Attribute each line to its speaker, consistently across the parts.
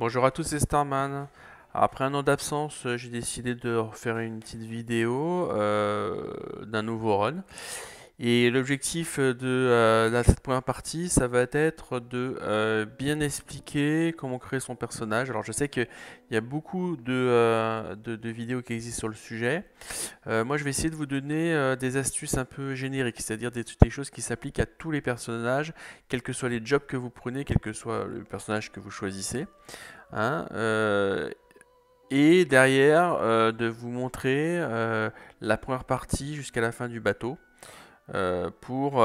Speaker 1: Bonjour à tous, c'est Starman. Après un an d'absence, j'ai décidé de refaire une petite vidéo d'un nouveau run. Et l'objectif de cette première partie, ça va être de bien expliquer comment créer son personnage. Alors je sais qu'il y a beaucoup de vidéos qui existent sur le sujet. Moi, je vais essayer de vous donner des astuces un peu génériques, c'est-à-dire des choses qui s'appliquent à tous les personnages, quels que soient les jobs que vous prenez, quel que soit le personnage que vous choisissez, hein. Et derrière, de vous montrer la première partie jusqu'à la fin du bateau pour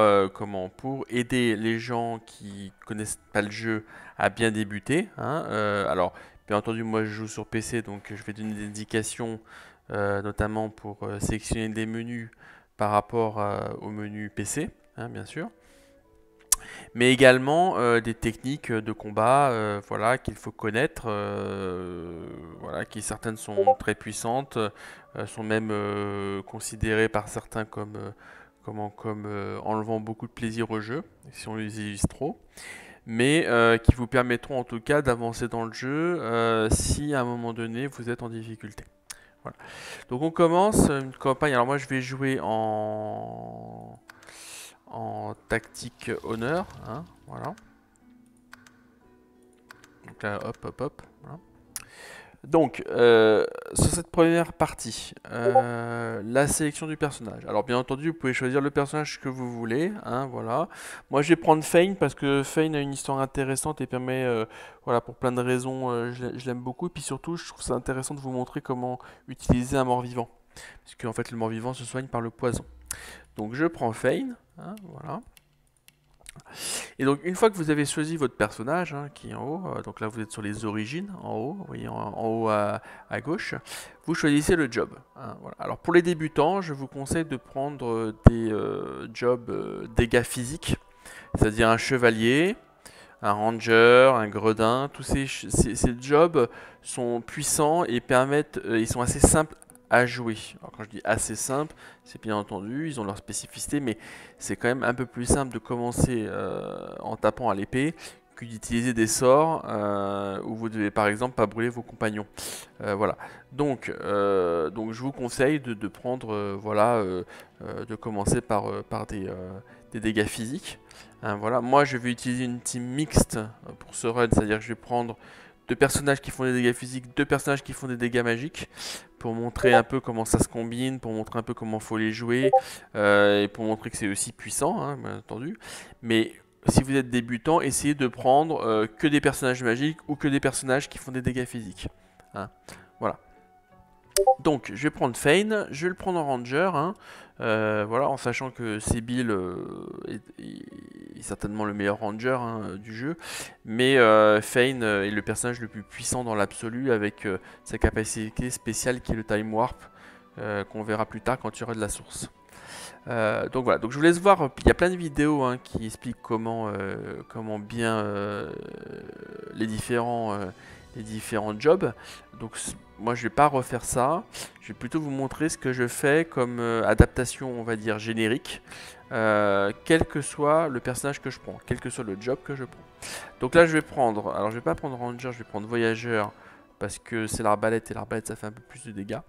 Speaker 1: aider les gens qui connaissent pas le jeu à bien débuter, hein. Alors, bien entendu, moi je joue sur PC, donc je vais donner des indications, notamment pour sélectionner des menus par rapport au menu PC, hein, bien sûr, mais également des techniques de combat, voilà, qu'il faut connaître, voilà, qui certaines sont très puissantes, sont même considérées par certains comme, enlevant beaucoup de plaisir au jeu, si on les utilise trop, mais qui vous permettront en tout cas d'avancer dans le jeu si à un moment donné vous êtes en difficulté. Voilà. Donc on commence une campagne. Alors moi je vais jouer en tactique honneur, hein, voilà. Donc là, hop, hop, hop. Voilà. Donc, sur cette première partie, la sélection du personnage. Alors, bien entendu, vous pouvez choisir le personnage que vous voulez, hein, voilà. Moi, je vais prendre Fane parce que Fane a une histoire intéressante et permet, voilà, pour plein de raisons, je l'aime beaucoup. Et puis surtout, je trouve ça intéressant de vous montrer comment utiliser un mort-vivant. Parce qu'en fait, le mort-vivant se soigne par le poison. Donc, je prends Fane, hein, voilà. Et donc une fois que vous avez choisi votre personnage, hein, qui est en haut, donc là vous êtes sur les origines, en haut, vous voyez en haut à gauche, vous choisissez le job, hein, voilà. Alors pour les débutants, je vous conseille de prendre des jobs dégâts physiques, c'est-à-dire un chevalier, un ranger, un gredin. Tous ces jobs sont puissants et permettent, ils sont assez simples à jouer. Alors quand je dis assez simple, c'est bien entendu, ils ont leur spécificité, mais c'est quand même un peu plus simple de commencer en tapant à l'épée que d'utiliser des sorts où vous devez par exemple pas brûler vos compagnons. Voilà. Donc je vous conseille de prendre, voilà, de commencer par des dégâts physiques. Hein, voilà. Moi, je vais utiliser une team mixte pour ce run, c'est-à-dire que je vais prendre deux personnages qui font des dégâts physiques, deux personnages qui font des dégâts magiques, pour montrer un peu comment ça se combine, pour montrer un peu comment faut les jouer, et pour montrer que c'est aussi puissant, hein, bien entendu. Mais si vous êtes débutant, essayez de prendre que des personnages magiques ou que des personnages qui font des dégâts physiques, hein. Voilà. Donc, je vais prendre Fane, je vais le prendre en Ranger, hein, voilà, en sachant que Sébil est certainement le meilleur Ranger, hein, du jeu, mais Fane est le personnage le plus puissant dans l'absolu avec sa capacité spéciale qui est le Time Warp, qu'on verra plus tard quand il y aura de la source. Donc voilà, donc je vous laisse voir, il y a plein de vidéos, hein, qui expliquent comment bien les différents jobs. Donc moi je vais pas refaire ça, je vais plutôt vous montrer ce que je fais comme adaptation, on va dire générique, quel que soit le personnage que je prends, quel que soit le job que je prends. Donc là je vais prendre, alors je vais pas prendre Ranger, je vais prendre Voyageur parce que c'est l'arbalète et l'arbalète ça fait un peu plus de dégâts.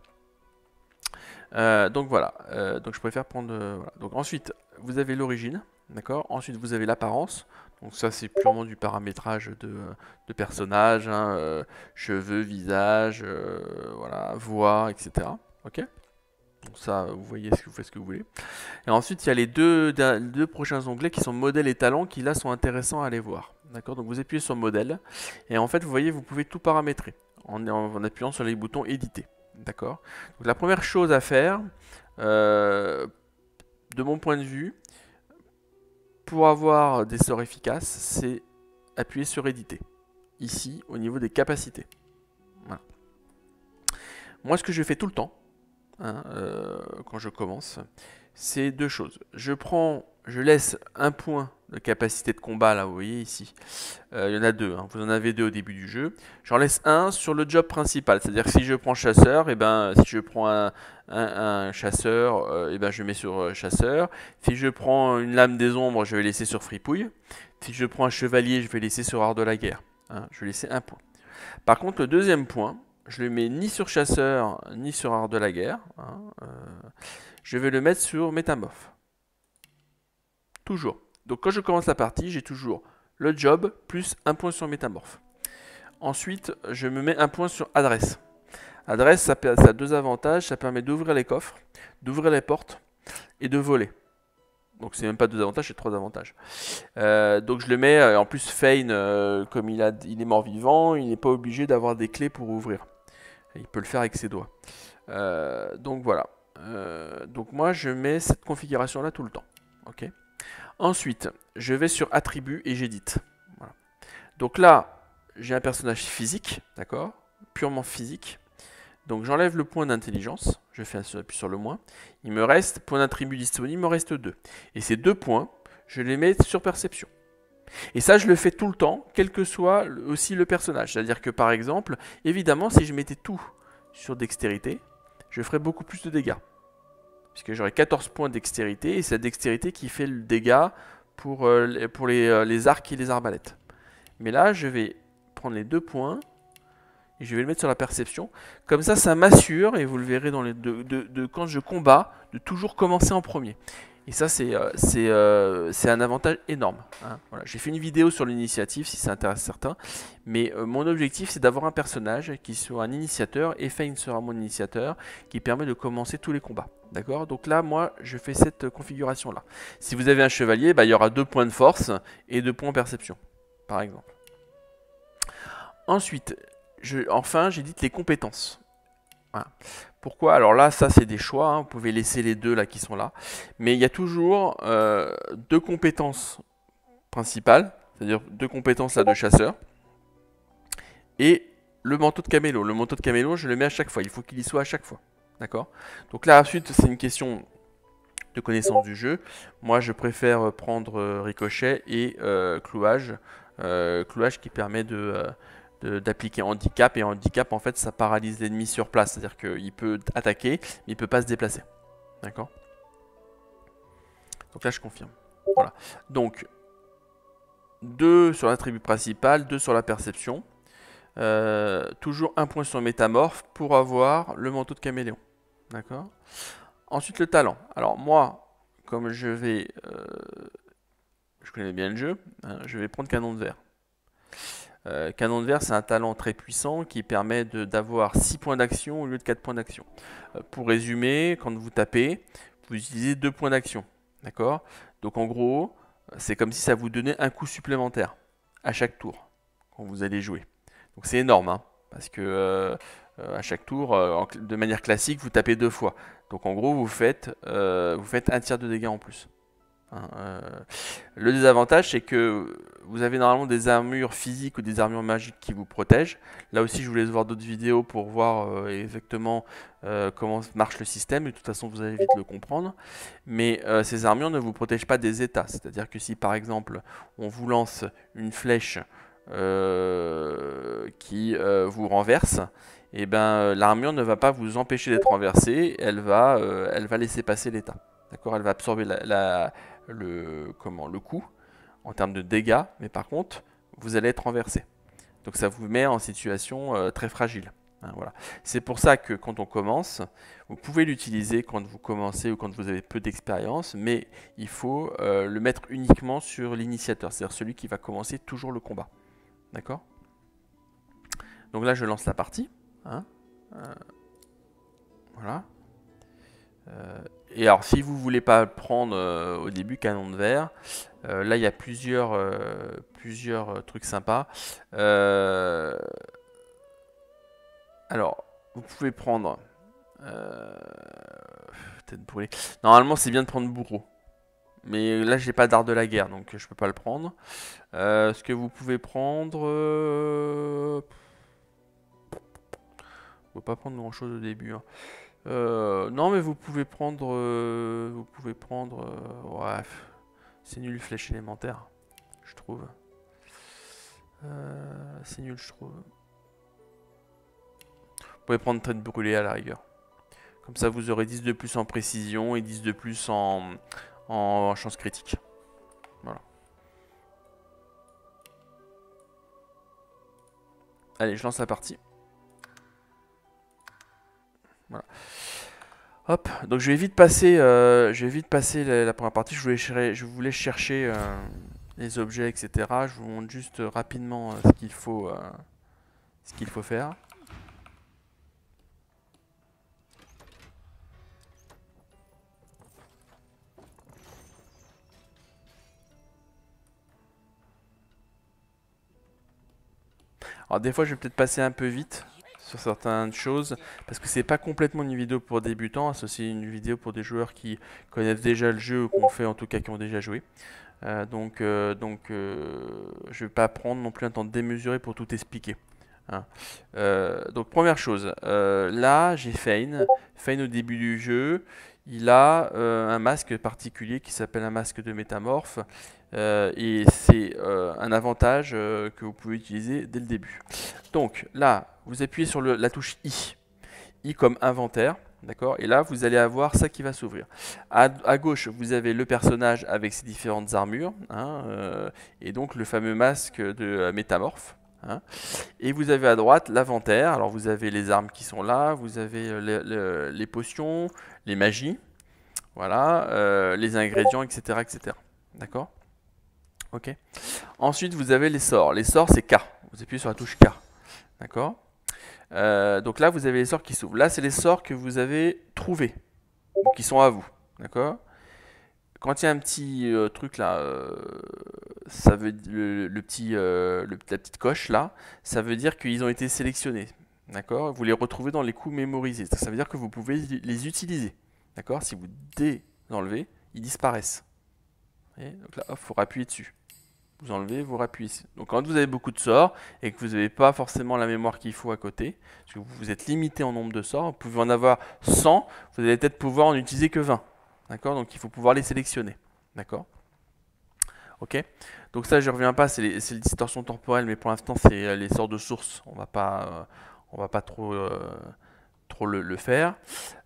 Speaker 1: Donc voilà, donc je préfère prendre. Voilà. Donc ensuite, vous avez l'origine, d'accord. Ensuite, vous avez l'apparence. Donc ça, c'est purement du paramétrage de personnage, hein, cheveux, visage, voilà, voix, etc. Ok. Donc ça, vous voyez ce que vous faites ce que vous voulez. Et ensuite, il y a les deux prochains onglets qui sont modèle et talent, qui là sont intéressants à aller voir. D'accord. Donc vous appuyez sur modèle et en fait, vous voyez, vous pouvez tout paramétrer en appuyant sur les boutons éditer. D'accord. Donc la première chose à faire, euh, de mon point de vue, pour avoir des sorts efficaces, c'est appuyer sur éditer. Ici, au niveau des capacités. Voilà. Moi, ce que je fais tout le temps, hein, quand je commence, c'est deux choses. Je laisse un point de capacité de combat, là, vous voyez ici. Il y en a deux, hein. Vous en avez deux au début du jeu. J'en laisse un sur le job principal, c'est-à-dire que si je prends chasseur, et ben, si je prends un chasseur, et ben, je mets sur chasseur. Si je prends une lame des ombres, je vais laisser sur fripouille. Si je prends un chevalier, je vais laisser sur art de la guerre, hein. Je vais laisser un point. Par contre, le deuxième point, je le mets ni sur chasseur, ni sur art de la guerre. Hein, je vais le mettre sur métamorphe. Toujours. Donc quand je commence la partie, j'ai toujours le job plus un point sur métamorphe. Ensuite, je me mets un point sur adresse. Adresse, ça a deux avantages. Ça permet d'ouvrir les coffres, d'ouvrir les portes et de voler. Donc c'est même pas deux avantages, c'est trois avantages. Donc je le mets, en plus Fein, comme il est mort-vivant, il n'est pas obligé d'avoir des clés pour ouvrir. Il peut le faire avec ses doigts. Donc voilà. Donc moi je mets cette configuration là tout le temps. Ok. Ensuite, je vais sur attributs et j'édite. Voilà. Donc là, j'ai un personnage physique, d'accord, purement physique. Donc j'enlève le point d'intelligence, je fais un appui sur le moins. Il me reste, point d'attribut disponible, il me reste 2. Et ces 2 points, je les mets sur perception. Et ça, je le fais tout le temps, quel que soit aussi le personnage. C'est-à-dire que par exemple, évidemment, si je mettais tout sur dextérité, je ferais beaucoup plus de dégâts. Puisque j'aurais 14 points de dextérité, et c'est la dextérité qui fait le dégât pour les arcs et les arbalètes. Mais là, je vais prendre les 2 points, et je vais le mettre sur la perception. Comme ça m'assure, et vous le verrez dans les quand je combats, de toujours commencer en premier. Et ça, c'est un avantage énorme. Hein. Voilà. J'ai fait une vidéo sur l'initiative, si ça intéresse certains. Mais mon objectif, c'est d'avoir un personnage qui soit un initiateur, et Fein sera mon initiateur, qui permet de commencer tous les combats. D'accord? Donc là, moi, je fais cette configuration-là. Si vous avez un chevalier, bah, il y aura 2 points de force et 2 points en perception, par exemple. Ensuite, enfin, j'édite les compétences. Voilà. Pourquoi? Alors là, ça c'est des choix, hein. Vous pouvez laisser les deux là qui sont là. Mais il y a toujours 2 compétences principales, c'est-à-dire 2 compétences là de chasseur. Et le manteau de camélo. Le manteau de camélo, je le mets à chaque fois. Il faut qu'il y soit à chaque fois. D'accord? Donc là, ensuite, c'est une question de connaissance du jeu. Moi, je préfère prendre ricochet et clouage. Clouage qui permet d'appliquer handicap, et handicap en fait ça paralyse l'ennemi sur place, c'est à dire qu'il peut attaquer mais il peut pas se déplacer, d'accord. Donc là je confirme, voilà. Donc 2 sur l'attribut principal, 2 sur la perception, toujours un point sur métamorphe pour avoir le manteau de caméléon, d'accord. Ensuite le talent, alors moi comme je connais bien le jeu, hein, je vais prendre canon de verre. Canon de verre, c'est un talent très puissant qui permet d'avoir 6 points d'action au lieu de 4 points d'action. Pour résumer, quand vous tapez, vous utilisez 2 points d'action. D'accord? Donc en gros, c'est comme si ça vous donnait un coup supplémentaire à chaque tour quand vous allez jouer. Donc c'est énorme, hein, parce que à chaque tour, de manière classique, vous tapez 2 fois. Donc en gros, vous faites un tiers de dégâts en plus. Hein, le désavantage, c'est que vous avez normalement des armures physiques ou des armures magiques qui vous protègent. Là aussi, je vous laisse voir d'autres vidéos pour voir exactement comment marche le système. Et de toute façon, vous allez vite le comprendre. Mais ces armures ne vous protègent pas des états. C'est-à-dire que si, par exemple, on vous lance une flèche qui vous renverse, et ben, l'armure ne va pas vous empêcher d'être renversée. Elle va laisser passer l'état. D'accord, elle va absorber le coup en termes de dégâts, mais par contre, vous allez être renversé. Donc ça vous met en situation très fragile. Hein, voilà. C'est pour ça que quand on commence, vous pouvez l'utiliser quand vous commencez ou quand vous avez peu d'expérience, mais il faut le mettre uniquement sur l'initiateur, c'est-à-dire celui qui va commencer toujours le combat. D'accord? Donc là, je lance la partie. Hein, voilà. Et alors, si vous voulez pas prendre au début canon de verre, là il y a plusieurs trucs sympas. Alors, vous pouvez prendre peut-être brûler. Normalement, c'est bien de prendre bourreau, mais là j'ai pas d'art de la guerre, donc je peux pas le prendre. Ce que vous pouvez prendre, faut pas prendre grand chose au début. Hein. Non, mais vous pouvez prendre, ouais, c'est nul flèche élémentaire, je trouve. C'est nul, je trouve. Vous pouvez prendre trait de brûlé à la rigueur. Comme ça, vous aurez 10 de plus en précision et 10 de plus en chance critique. Voilà. Allez, je lance la partie. Voilà. Hop, donc je vais vite passer, la première partie. Je voulais chercher les objets, etc. Je vous montre juste rapidement ce qu'il faut faire. Alors des fois, je vais peut-être passer un peu vite sur certaines choses, parce que c'est pas complètement une vidéo pour débutants, c'est aussi une vidéo pour des joueurs qui connaissent déjà le jeu, ou qu'on fait en tout cas qui ont déjà joué. Je vais pas prendre non plus un temps démesuré pour tout expliquer. Hein. Donc première chose, là j'ai Fane. Fane au début du jeu, il a un masque particulier qui s'appelle un masque de métamorphe. Et c'est un avantage que vous pouvez utiliser dès le début. Donc là, vous appuyez sur la touche I. I comme inventaire. D'accord. Et là, vous allez avoir ça qui va s'ouvrir. À gauche, vous avez le personnage avec ses différentes armures. Hein, et donc le fameux masque de métamorphe. Hein. Et vous avez à droite l'inventaire. Alors vous avez les armes qui sont là. Vous avez les potions, les magies. Voilà. Les ingrédients, etc. etc. D'accord. Ok. Ensuite, vous avez les sorts. Les sorts, c'est K. Vous appuyez sur la touche K. D'accord. Donc là, vous avez les sorts qui s'ouvrent. Là, c'est les sorts que vous avez trouvés, ou qui sont à vous. D'accord. Quand il y a un petit truc là, ça veut la petite coche là, ça veut dire qu'ils ont été sélectionnés. D'accord. Vous les retrouvez dans les coups mémorisés. Ça veut dire que vous pouvez les utiliser. D'accord. Si vous désenlevez, ils disparaissent. Et donc là, il faut appuyer dessus. Vous enlevez, vous rappuyez ici. Donc quand vous avez beaucoup de sorts et que vous n'avez pas forcément la mémoire qu'il faut à côté, parce que vous êtes limité en nombre de sorts, vous pouvez en avoir 100, vous allez peut-être pouvoir en utiliser que 20. D'accord. Donc il faut pouvoir les sélectionner. D'accord. Ok. Donc ça, je ne reviens pas, c'est les distorsions temporelles, mais pour l'instant, c'est les sorts de source. On va pas trop le faire.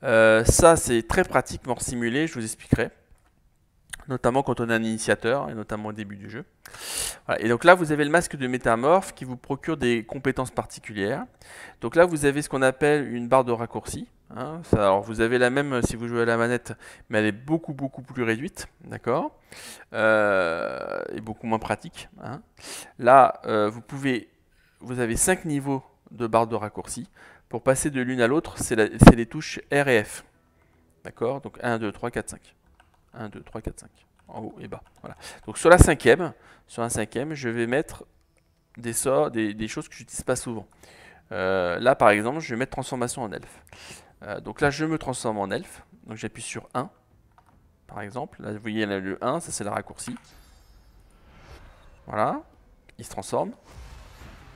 Speaker 1: Ça, c'est très pratiquement simulé, je vous expliquerai. Notamment quand on est un initiateur, et notamment au début du jeu. Voilà. Et donc là, vous avez le masque de métamorphe qui vous procure des compétences particulières. Donc là, vous avez ce qu'on appelle une barre de raccourci. Hein. Alors vous avez la même si vous jouez à la manette, mais elle est beaucoup plus réduite, d'accord, et beaucoup moins pratique. Hein. Là, vous avez 5 niveaux de barre de raccourci. Pour passer de l'une à l'autre, c'est les touches R et F. D'accord. Donc 1, 2, 3, 4, 5. 1, 2, 3, 4, 5. En haut et bas. Voilà. Donc sur un cinquième, je vais mettre des sorts, des choses que je n'utilise pas souvent. Là par exemple, je vais mettre transformation en elfe. Donc là je me transforme en elfe. Donc j'appuie sur 1. Par exemple. Là vous voyez là, le 1, ça c'est le raccourci. Voilà. Il se transforme.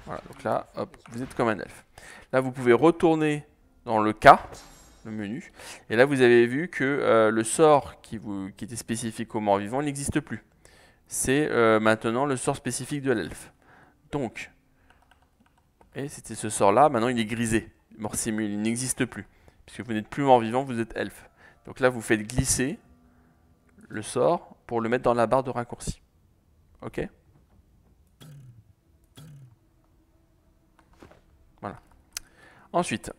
Speaker 1: Voilà. Donc là, hop, vous êtes comme un elfe. Là vous pouvez retourner dans le K. Le menu. Et là, vous avez vu que le sort qui était spécifique aux morts vivants n'existe plus. C'est maintenant le sort spécifique de l'elfe. Donc, et c'était ce sort-là, maintenant il est grisé. Mort simule, il n'existe plus. Puisque vous n'êtes plus mort vivant, vous êtes elfe. Donc là, vous faites glisser le sort pour le mettre dans la barre de raccourci. Ok. Voilà. Ensuite,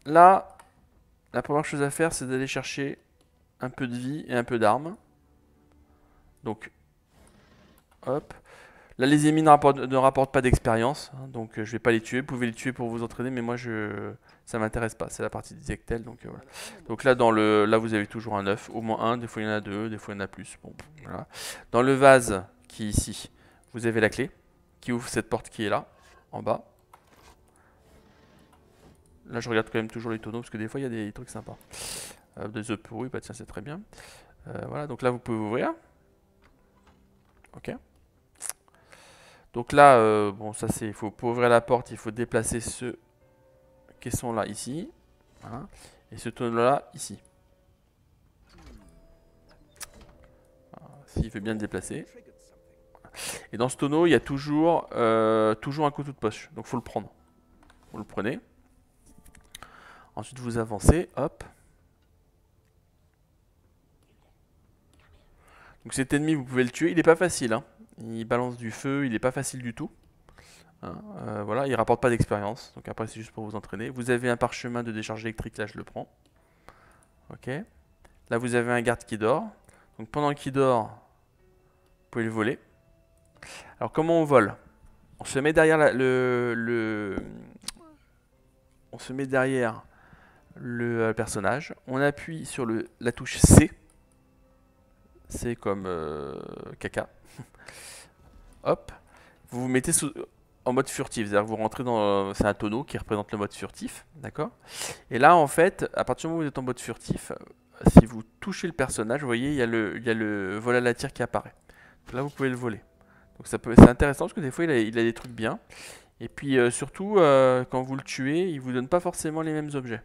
Speaker 1: là, la première chose à faire, c'est d'aller chercher un peu de vie et un peu d'armes. Donc, hop. Là, les ennemis ne rapportent pas d'expérience, hein, donc je ne vais pas les tuer. Vous pouvez les tuer pour vous entraîner, mais moi, ça ne m'intéresse pas. C'est la partie directelle, donc voilà. Donc là, là, vous avez toujours un œuf, au moins un. Des fois, il y en a deux, des fois, il y en a plus. Bon, voilà. Dans le vase qui est ici, vous avez la clé qui ouvre cette porte qui est là, en bas. Là, je regarde quand même toujours les tonneaux, parce que des fois, il y a des trucs sympas. Des œufs pourris, bah tiens, c'est très bien. Voilà, donc là, vous pouvez ouvrir. Ok. Donc là, bon, ça c'est, pour ouvrir la porte, il faut déplacer ce caisson là ici, voilà, et ce tonneau là ici. S'il veut bien le déplacer. Et dans ce tonneau, il y a toujours un couteau de poche, donc faut le prendre. Vous le prenez. Ensuite, vous avancez, hop. Donc cet ennemi, vous pouvez le tuer. Il n'est pas facile, hein. Il balance du feu, il n'est pas facile du tout. Hein, voilà, il rapporte pas d'expérience, donc après c'est juste pour vous entraîner. Vous avez un parchemin de décharge électrique, là je le prends. Ok. Là vous avez un garde qui dort. Donc pendant qu'il dort, vous pouvez le voler. Alors comment on vole? On se met derrière on se met derrière le personnage. On appuie sur la touche C. C comme caca. Hop. Vous vous mettez en mode furtif, c'est-à-dire que vous rentrez dans... c'est un tonneau qui représente le mode furtif, d'accord? Et là, en fait, à partir du moment où vous êtes en mode furtif, si vous touchez le personnage, vous voyez, il y a le vol à la tire qui apparaît. Donc là, vous pouvez le voler. Donc c'est intéressant parce que des fois, il a des trucs bien. Et puis surtout, quand vous le tuez, il vous donne pas forcément les mêmes objets.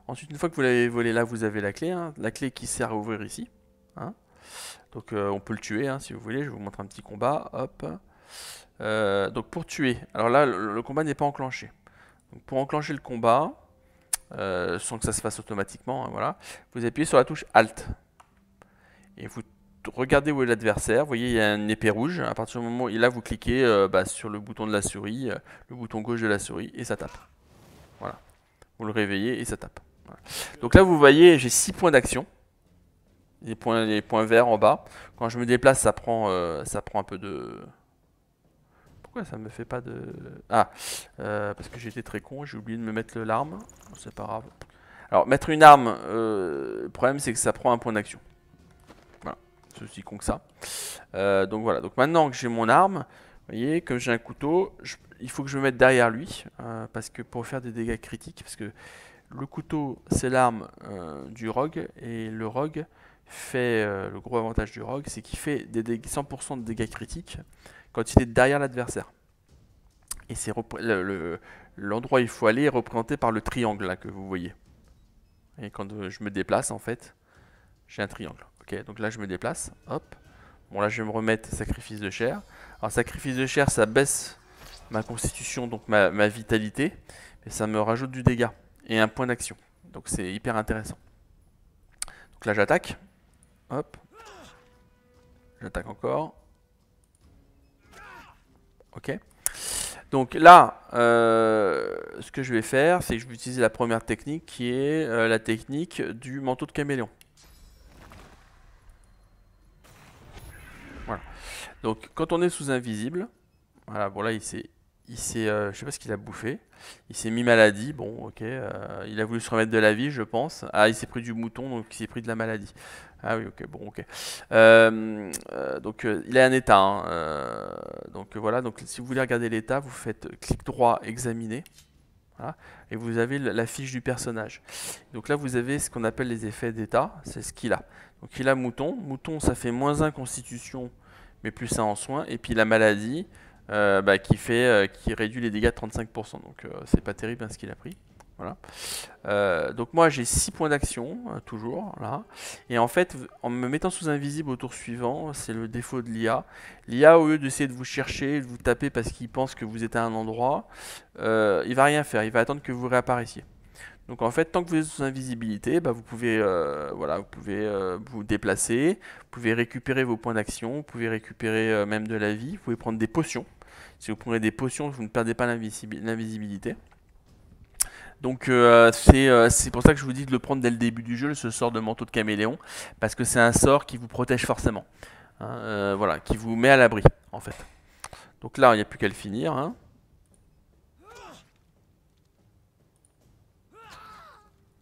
Speaker 1: Ensuite, une fois que vous l'avez volé, là, vous avez la clé. Hein, la clé qui sert à ouvrir ici. Hein. Donc on peut le tuer hein, si vous voulez. Je vais vous montrer un petit combat. Hop. Donc pour tuer, alors là le combat n'est pas enclenché. Donc pour enclencher le combat, sans que ça se fasse automatiquement, hein, voilà, vous appuyez sur la touche Alt. Et vous regardez où est l'adversaire. Vous voyez, il y a une épée rouge. À partir du moment où là vous cliquez sur le bouton de la souris, le bouton gauche de la souris, et ça tape. Voilà. Vous le réveillez et ça tape. Voilà. Donc là vous voyez, j'ai 6 points d'action. Les points verts en bas. Quand je me déplace, ça prend un peu de... Pourquoi ça me fait pas de... Ah, parce que j'étais très con, j'ai oublié de me mettre l'arme. C'est pas grave. Alors, mettre une arme, le problème c'est que ça prend un point d'action. Voilà, c'est aussi con que ça. Donc voilà, donc maintenant que j'ai mon arme, vous voyez, comme j'ai un couteau, il faut que je me mette derrière lui, parce que pour faire des dégâts critiques, parce que le couteau c'est l'arme du rogue, et le rogue fait, le gros avantage du rogue, c'est qu'il fait 100% de dégâts critiques quand il est derrière l'adversaire. Et c'est l'endroit où il faut aller est représenté par le triangle là que vous voyez. Et quand je me déplace en fait, j'ai un triangle. Ok, donc là je me déplace, hop. Bon là je vais me remettre sacrifice de chair. Alors sacrifice de chair ça baisse ma constitution, donc ma vitalité, mais ça me rajoute du dégât et un point d'action. Donc c'est hyper intéressant. Donc là j'attaque, hop. J'attaque encore. Ok. Donc là, ce que je vais faire, c'est que je vais utiliser la première technique qui est la technique du manteau de caméléon. Voilà. Donc quand on est sous invisible, voilà, bon là je sais pas ce qu'il a bouffé, il s'est mis maladie, bon ok, il a voulu se remettre de la vie je pense, ah il s'est pris du mouton donc il s'est pris de la maladie. Ah oui ok, bon ok. Donc il est un état, hein, donc voilà, donc si vous voulez regarder l'état, vous faites clic droit, examiner, voilà, et vous avez la fiche du personnage. Donc là vous avez ce qu'on appelle les effets d'état, c'est ce qu'il a. Donc il a mouton, mouton ça fait -1 constitution, mais plus 1 en soins, et puis la maladie, qui réduit les dégâts de 35%. Donc c'est pas terrible hein, ce qu'il a pris. Voilà. Donc moi j'ai 6 points d'action, toujours, là. Et en fait, en me mettant sous invisible au tour suivant, c'est le défaut de l'IA. L'IA, au lieu d'essayer de vous chercher, de vous taper parce qu'il pense que vous êtes à un endroit, il va rien faire, il va attendre que vous réapparaissiez. Donc en fait, tant que vous êtes sous invisibilité, vous pouvez, vous déplacer, vous pouvez récupérer vos points d'action, vous pouvez récupérer même de la vie, vous pouvez prendre des potions. Si vous prenez des potions, vous ne perdez pas l'invisibilité. Donc c'est pour ça que je vous dis de le prendre dès le début du jeu, ce sort de manteau de caméléon, parce que c'est un sort qui vous protège forcément. Hein, voilà, qui vous met à l'abri, en fait. Donc là, il n'y a plus qu'à le finir. Hein.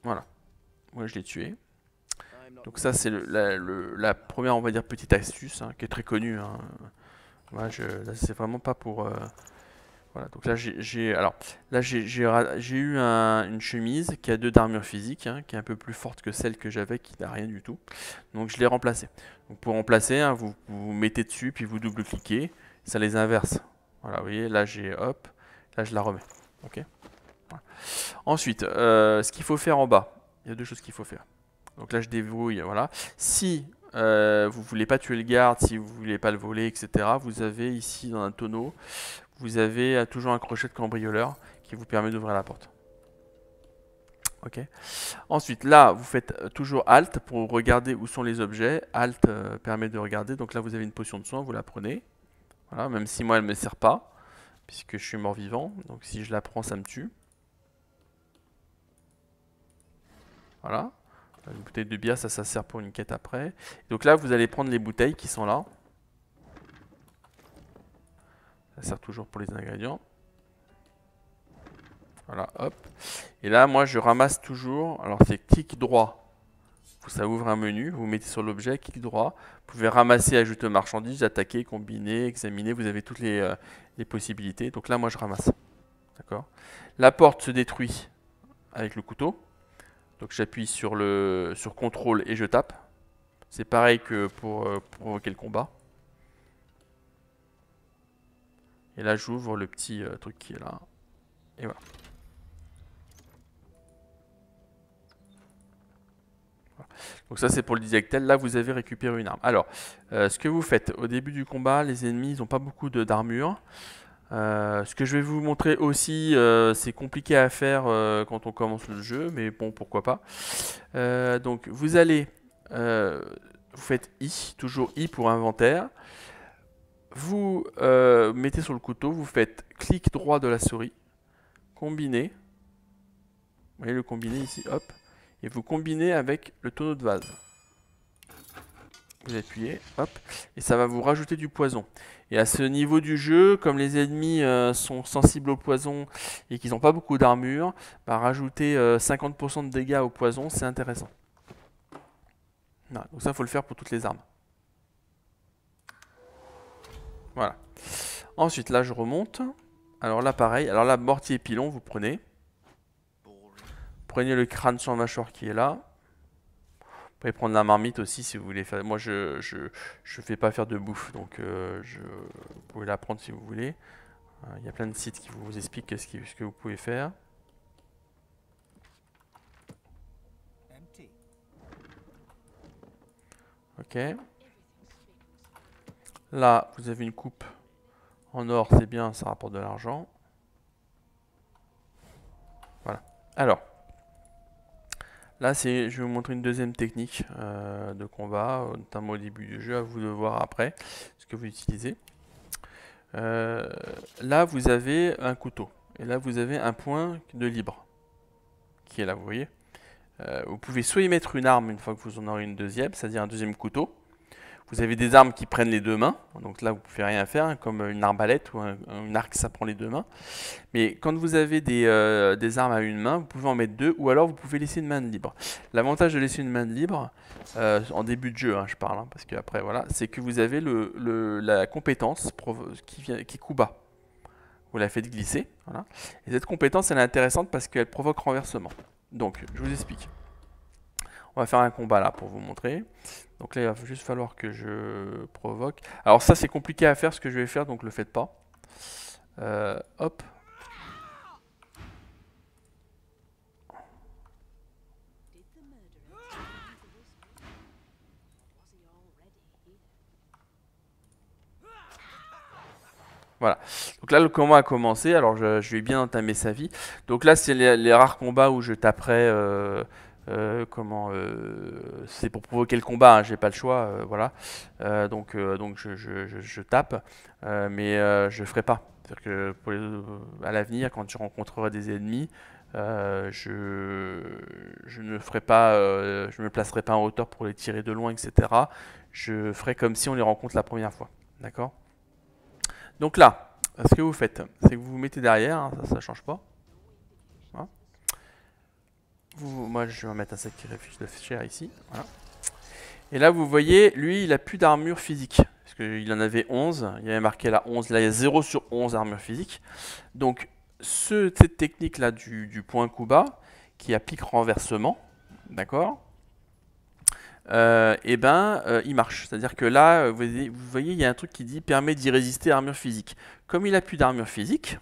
Speaker 1: Voilà. Moi, je l'ai tué. Donc ça, c'est la première, on va dire, petite astuce, hein, qui est très connue. Hein. Là, c'est vraiment pas pour... Voilà, donc là, j'ai eu une chemise qui a 2 d'armure physique, hein, qui est un peu plus forte que celle que j'avais, qui n'a rien du tout. Donc je l'ai remplacée. Donc pour remplacer, hein, vous mettez dessus, puis vous double-cliquez, ça les inverse. Voilà, vous voyez, là, hop, là, je la remets. Ok. Voilà. Ensuite, ce qu'il faut faire en bas, il y a 2 choses qu'il faut faire. Donc là je déverrouille, voilà. Si vous voulez pas tuer le garde, si vous voulez pas le voler, etc., vous avez ici dans un tonneau, vous avez toujours un crochet de cambrioleur qui vous permet d'ouvrir la porte. Ok. Ensuite là vous faites toujours Alt pour regarder où sont les objets. Alt permet de regarder, donc là vous avez une potion de soin, vous la prenez. Voilà, même si moi elle me sert pas, puisque je suis mort-vivant. Donc si je la prends, ça me tue. Voilà. Une bouteille de bière, ça sert pour une quête après. Donc là, vous allez prendre les bouteilles qui sont là. Ça sert toujours pour les ingrédients. Voilà, hop. Et là, moi, je ramasse toujours. Alors, c'est clic droit. Ça ouvre un menu. Vous mettez sur l'objet, clic droit. Vous pouvez ramasser, ajouter marchandises, attaquer, combiner, examiner. Vous avez toutes les possibilités. Donc là, moi, je ramasse. D'accord. La porte se détruit avec le couteau. Donc, j'appuie sur CTRL et je tape. C'est pareil que pour provoquer le combat. Et là, j'ouvre le petit truc qui est là. Et voilà. Donc ça, c'est pour le didactyle. Là, vous avez récupéré une arme. Alors, ce que vous faites au début du combat, les ennemis, ils n'ont pas beaucoup d'armure. Ce que je vais vous montrer aussi, c'est compliqué à faire quand on commence le jeu, mais bon, pourquoi pas. Donc, vous allez, vous faites I, toujours I pour inventaire. Vous mettez sur le couteau, vous faites clic droit de la souris, combiner. Vous voyez le combiner ici, hop. Et vous combinez avec le tonneau de vase. Vous appuyez, hop, et ça va vous rajouter du poison. Et à ce niveau du jeu, comme les ennemis sont sensibles au poison et qu'ils n'ont pas beaucoup d'armure, bah, rajouter 50% de dégâts au poison, c'est intéressant. Voilà, donc ça, il faut le faire pour toutes les armes. Voilà. Ensuite, là, je remonte. Alors là, pareil. Alors là, mortier et pilon, vous prenez. Prenez le crâne sur mâchoire qui est là. Vous pouvez prendre la marmite aussi si vous voulez faire. Moi, je fais pas faire de bouffe, donc vous pouvez la prendre si vous voulez. Il y a plein de sites qui vous expliquent ce que vous pouvez faire. Ok. Là, vous avez une coupe en or, c'est bien, ça rapporte de l'argent. Voilà. Alors, là, je vais vous montrer une deuxième technique de combat, notamment au début du jeu, à vous de voir après ce que vous utilisez. Là, vous avez un couteau. Et là, vous avez un point de libre qui est là, vous voyez. Vous pouvez soit y mettre une arme une fois que vous en aurez une deuxième, c'est-à-dire un deuxième couteau. Vous avez des armes qui prennent les deux mains, donc là vous ne pouvez rien faire, hein, comme une arbalète ou un arc, ça prend les deux mains. Mais quand vous avez des armes à une main, vous pouvez en mettre deux, ou alors vous pouvez laisser une main de libre. L'avantage de laisser une main de libre, en début de jeu, hein, je parle, hein, parce qu'après voilà, c'est que vous avez la compétence qui est coup bas. Vous la faites glisser, voilà. Et cette compétence, elle est intéressante parce qu'elle provoque renversement. Donc, je vous explique. On va faire un combat là pour vous montrer. Donc là, il va juste falloir que je provoque. Alors ça, c'est compliqué à faire ce que je vais faire, donc le faites pas. Hop. Voilà. Donc là, le combat a commencé. Alors, je vais bien entamer sa vie. Donc là, c'est les rares combats où je taperai... c'est pour provoquer le combat, hein, j'ai pas le choix, voilà. Donc je tape, mais je ferai pas. C'est-à-dire que à l'avenir, quand je rencontrerai des ennemis, je ne ferai pas, je me placerai pas en hauteur pour les tirer de loin, etc. Je ferai comme si on les rencontre la première fois, d'accord? Donc là, ce que vous faites, c'est que vous vous mettez derrière, hein, ça change pas. Voilà. Moi, je vais mettre un sac qui réfugie de chair ici. Voilà. Et là, vous voyez, lui, il a plus d'armure physique. Parce qu'il en avait 11. Il y avait marqué là 11. Là, il y a 0 sur 11 armure physique. Donc, cette technique-là du point coup bas, qui applique renversement, d'accord, il marche. C'est-à-dire que là, vous voyez, il y a un truc qui dit permet d'y résister à armure physique. Comme il a plus d'armure physique,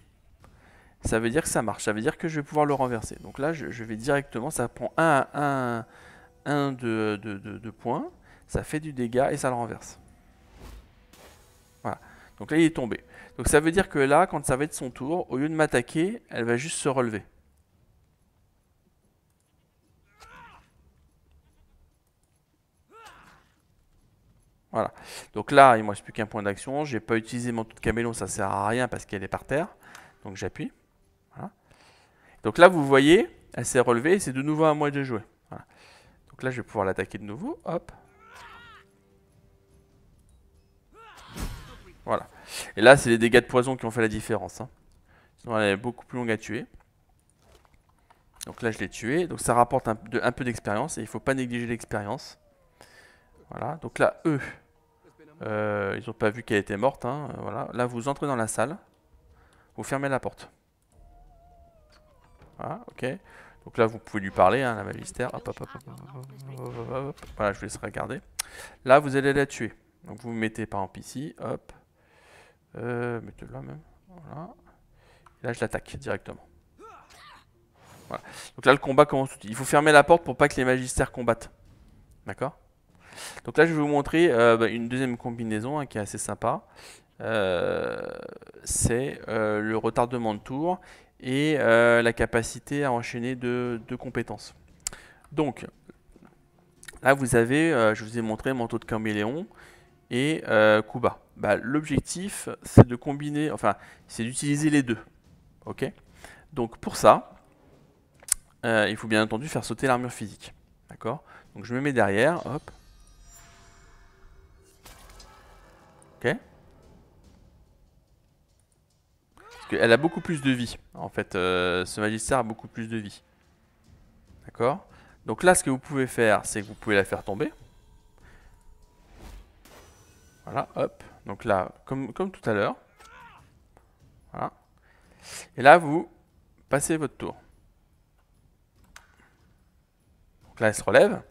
Speaker 1: ça veut dire que ça marche. Ça veut dire que je vais pouvoir le renverser. Donc là, je vais directement, ça prend un de points, ça fait du dégât et ça le renverse. Voilà. Donc là, il est tombé. Donc ça veut dire que là, quand ça va être son tour, au lieu de m'attaquer, elle va juste se relever. Voilà. Donc là, il ne me reste plus qu'un point d'action. Je n'ai pas utilisé mon manteau de caméléon, ça ne sert à rien parce qu'elle est par terre. Donc j'appuie. Voilà. Donc là, vous voyez, elle s'est relevée et c'est de nouveau à moi de jouer. Voilà. Donc là, je vais pouvoir l'attaquer de nouveau. Hop. Voilà. Et là, c'est les dégâts de poison qui ont fait la différence. Hein. Sinon, elle est beaucoup plus longue à tuer. Donc là, je l'ai tué. Donc ça rapporte un peu d'expérience et il ne faut pas négliger l'expérience. Voilà. Donc là, eux, ils n'ont pas vu qu'elle était morte. Hein. Voilà. Là, vous entrez dans la salle. Vous fermez la porte. Voilà, ok. Donc là, vous pouvez lui parler, hein, la magistère. Hop, hop, hop, hop, hop, hop. Voilà, je vous laisse regarder. Là, vous allez la tuer. Donc vous vous mettez par exemple ici. Hop. Mettez-le là même. Voilà. Et là, je l'attaque directement. Voilà. Donc là, le combat commence tout de suite. Il faut fermer la porte pour pas que les magistères combattent. D'accord? Donc là, je vais vous montrer une deuxième combinaison hein, qui est assez sympa. C'est le retardement de tour et la capacité à enchaîner deux compétences. Donc, là, vous avez, je vous ai montré manteau de caméléon et coup bas. Bah, l'objectif, c'est de combiner, enfin, c'est d'utiliser les deux. Ok. Donc, pour ça, il faut bien entendu faire sauter l'armure physique. D'accord. Donc, je me mets derrière, hop. Ok. Parce qu'elle a beaucoup plus de vie. En fait, ce magistère a beaucoup plus de vie. D'accord. Donc là, ce que vous pouvez faire, c'est que vous pouvez la faire tomber. Voilà, hop. Donc là, comme tout à l'heure. Voilà. Et là, vous passez votre tour. Donc là, elle se relève.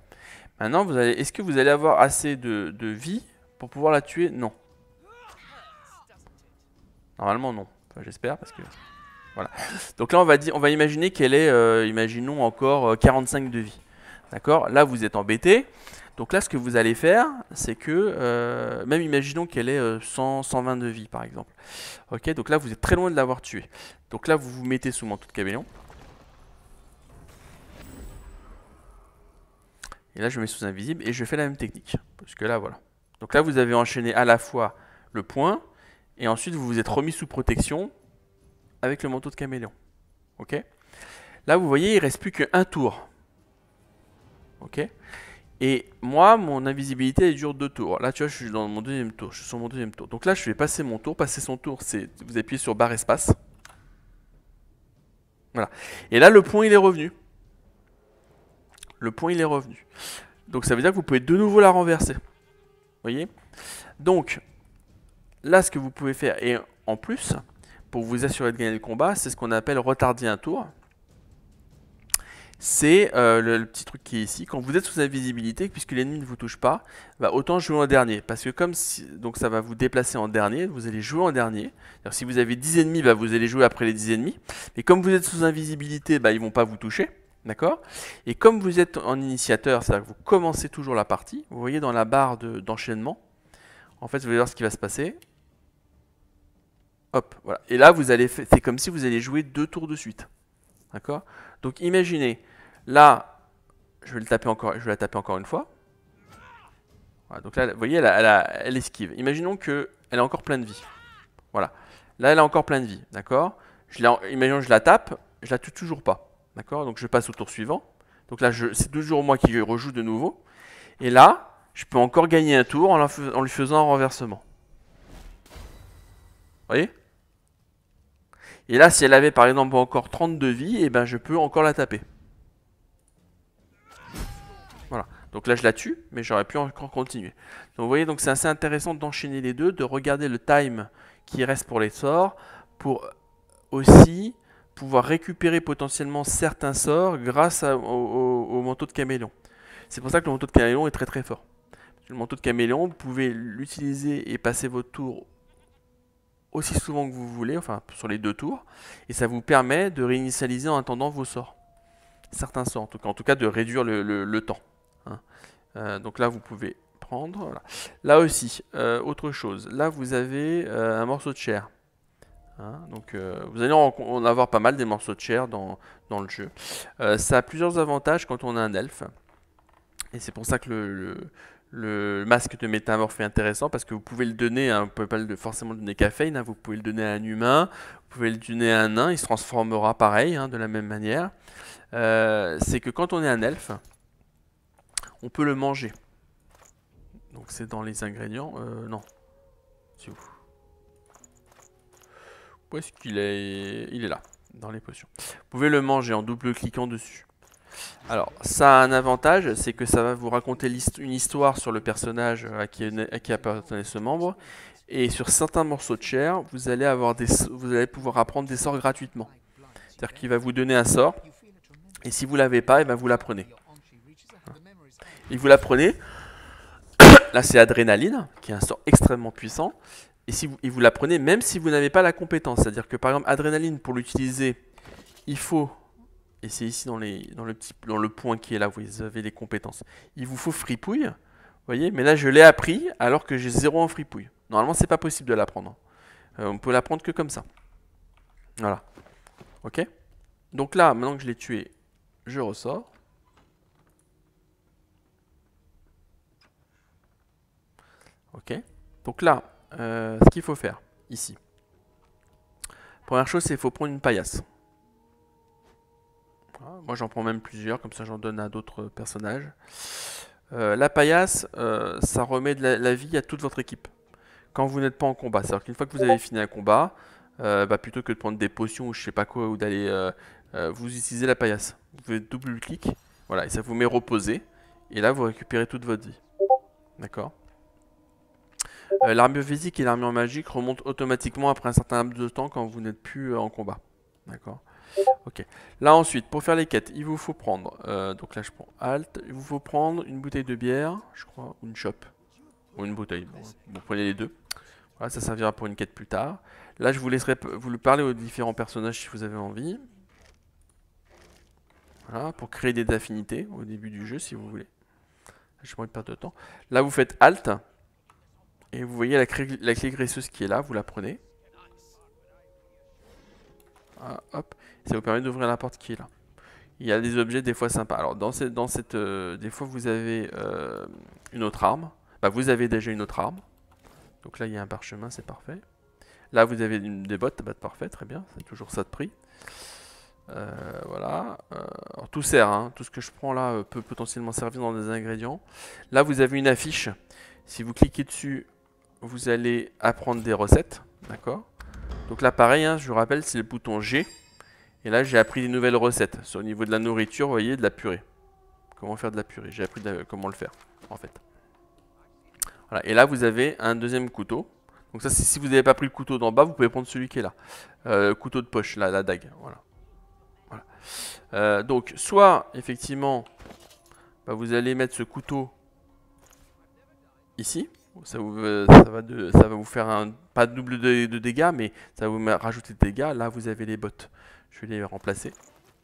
Speaker 1: Maintenant, est-ce que vous allez avoir assez de vie pour pouvoir la tuer? Non. Normalement, non. Enfin, j'espère, parce que... Voilà. Donc là, on va imaginer qu'elle est, imaginons encore 45 de vie. D'accord? Là, vous êtes embêté. Donc là, ce que vous allez faire, c'est que, même imaginons qu'elle ait 100, 120 de vie, par exemple. Ok, donc là, vous êtes très loin de l'avoir tuée. Donc là, vous vous mettez sous manteau de caméléon. Et là, je me mets sous invisible et je fais la même technique. Parce que là, voilà. Donc là, vous avez enchaîné à la fois le point, et ensuite, vous vous êtes remis sous protection avec le manteau de caméléon. Ok? Là, vous voyez, il ne reste plus qu'un tour. Ok? Et moi, mon invisibilité, elle dure 2 tours. Là, tu vois, je suis dans mon deuxième tour. Je suis sur mon deuxième tour. Donc là, je vais passer mon tour. Passer son tour, c'est vous appuyez sur barre espace. Voilà. Et là, le point, il est revenu. Le point, il est revenu. Donc ça veut dire que vous pouvez de nouveau la renverser. Vous voyez? Donc, là, ce que vous pouvez faire, et en plus, pour vous assurer de gagner le combat, c'est ce qu'on appelle retarder un tour. C'est le petit truc qui est ici. Quand vous êtes sous invisibilité, puisque l'ennemi ne vous touche pas, bah, autant jouer en dernier. Parce que donc ça va vous déplacer en dernier, vous allez jouer en dernier. Alors, si vous avez 10 ennemis, bah, vous allez jouer après les 10 ennemis. Mais comme vous êtes sous invisibilité, bah, ils ne vont pas vous toucher. D'accord? Et comme vous êtes en initiateur, c'est-à-dire que vous commencez toujours la partie, vous voyez dans la barre d'enchaînement, en fait, vous allez voir ce qui va se passer. Hop, voilà. Et là, c'est comme si vous alliez jouer 2 tours de suite. D'accord? Donc imaginez, là, je vais la taper encore une fois. Voilà, donc là, vous voyez, elle esquive. Imaginons qu'elle a encore plein de vie. Voilà. Là, elle a encore plein de vie. D'accord? Imaginons que je la tape, je la tue toujours pas. D'accord? Donc je passe au tour suivant. Donc là, c'est toujours moi qui rejoue de nouveau. Et là, je peux encore gagner un tour en lui faisant un renversement. Vous voyez? Et là, si elle avait par exemple encore 30 de vie, et ben je peux encore la taper. Voilà. Donc là, je la tue, mais j'aurais pu encore continuer. Donc vous voyez, donc c'est assez intéressant d'enchaîner les deux, de regarder le time qui reste pour les sorts, pour aussi pouvoir récupérer potentiellement certains sorts grâce au manteau de caméléon. C'est pour ça que le manteau de caméléon est très très fort. Le manteau de caméléon, vous pouvez l'utiliser et passer votre tour aussi souvent que vous voulez, enfin sur les 2 tours, et ça vous permet de réinitialiser en attendant vos sorts. Certains sorts, en tout cas de réduire le temps. Hein. Donc là, vous pouvez prendre. Voilà. Là aussi, autre chose. Là, vous avez un morceau de chair. Hein, donc vous allez en avoir pas mal des morceaux de chair dans le jeu. Ça a plusieurs avantages quand on a un elfe. Et c'est pour ça que le masque de métamorphe est intéressant parce que vous pouvez le donner, hein, vous ne pouvez pas forcément le donner qu'à Fane, hein, vous pouvez le donner à un humain, vous pouvez le donner à un nain, il se transformera pareil, hein, de la même manière. C'est que quand on est un elfe, on peut le manger. Donc c'est dans les ingrédients, non. C'est où? Où est-ce qu'il est? Il est là, dans les potions. Vous pouvez le manger en double-cliquant dessus. Alors, ça a un avantage, c'est que ça va vous raconter une histoire sur le personnage à qui appartenait ce membre. Et sur certains morceaux de chair, vous allez pouvoir apprendre des sorts gratuitement. C'est-à-dire qu'il va vous donner un sort, et si vous l'avez pas, et ben vous l'apprenez. Et vous l'apprenez, là c'est Adrénaline, qui est un sort extrêmement puissant, et vous l'apprenez même si vous n'avez pas la compétence. C'est-à-dire que par exemple, Adrénaline, pour l'utiliser, il faut... Et c'est ici dans le point qui est là, vous avez les compétences. Il vous faut fripouille, vous voyez, mais là je l'ai appris alors que j'ai 0 en fripouille. Normalement, c'est pas possible de l'apprendre. On peut l'apprendre que comme ça. Voilà. Ok. Donc là, maintenant que je l'ai tué, je ressors. Ok. Donc là, ce qu'il faut faire ici. Première chose, c'est qu'il faut prendre une paillasse. Voilà. Moi, j'en prends même plusieurs, comme ça j'en donne à d'autres personnages. La paillasse, ça remet de la vie à toute votre équipe. Quand vous n'êtes pas en combat. C'est-à-dire qu'une fois que vous avez fini un combat, plutôt que de prendre des potions ou je sais pas quoi, ou d'aller... vous utilisez la paillasse. Vous faites double-clic, voilà, et ça vous met reposer. Et là, vous récupérez toute votre vie. D'accord. L'armure physique et l'armure magique remontent automatiquement après un certain laps de temps quand vous n'êtes plus en combat. D'accord. Ok. Là ensuite, pour faire les quêtes, il vous faut prendre... donc là, je prends Alt. Il vous faut prendre une bouteille de bière, je crois, ou une chope. Ou une bouteille. Bon, vous prenez les deux. Voilà, ça servira pour une quête plus tard. Là, je vous laisserai vous le parler aux différents personnages si vous avez envie. Voilà, pour créer des affinités au début du jeu si vous voulez. Je n'ai pas envie de perdre de temps. Là, vous faites Alt. Et vous voyez la clé graisseuse qui est là, vous la prenez. Ah, hop, ça vous permet d'ouvrir la porte qui est là. Il y a des objets des fois sympas. Alors des fois vous avez une autre arme. Bah, vous avez déjà une autre arme. Donc là il y a un parchemin, c'est parfait. Là vous avez des bottes, bah, parfait, très bien, c'est toujours ça de prix. Voilà. Alors, tout sert, hein. Tout ce que je prends là peut potentiellement servir dans des ingrédients. Là vous avez une affiche. Si vous cliquez dessus, vous allez apprendre des recettes. D'accord. Donc là pareil, hein, je vous rappelle, c'est le bouton G. Et là j'ai appris des nouvelles recettes. Sur le niveau de la nourriture, vous voyez, de la purée. Comment faire de la purée. J'ai appris comment le faire, en fait. Voilà. Et là vous avez un deuxième couteau. Donc ça, si vous n'avez pas pris le couteau d'en bas, vous pouvez prendre celui qui est là. Couteau de poche, là, la dague. Voilà. Donc, soit, effectivement, bah, vous allez mettre ce couteau ici. Ça va vous faire pas de double de dégâts, mais ça va vous rajouter des dégâts. Là, vous avez les bottes. Je vais les remplacer.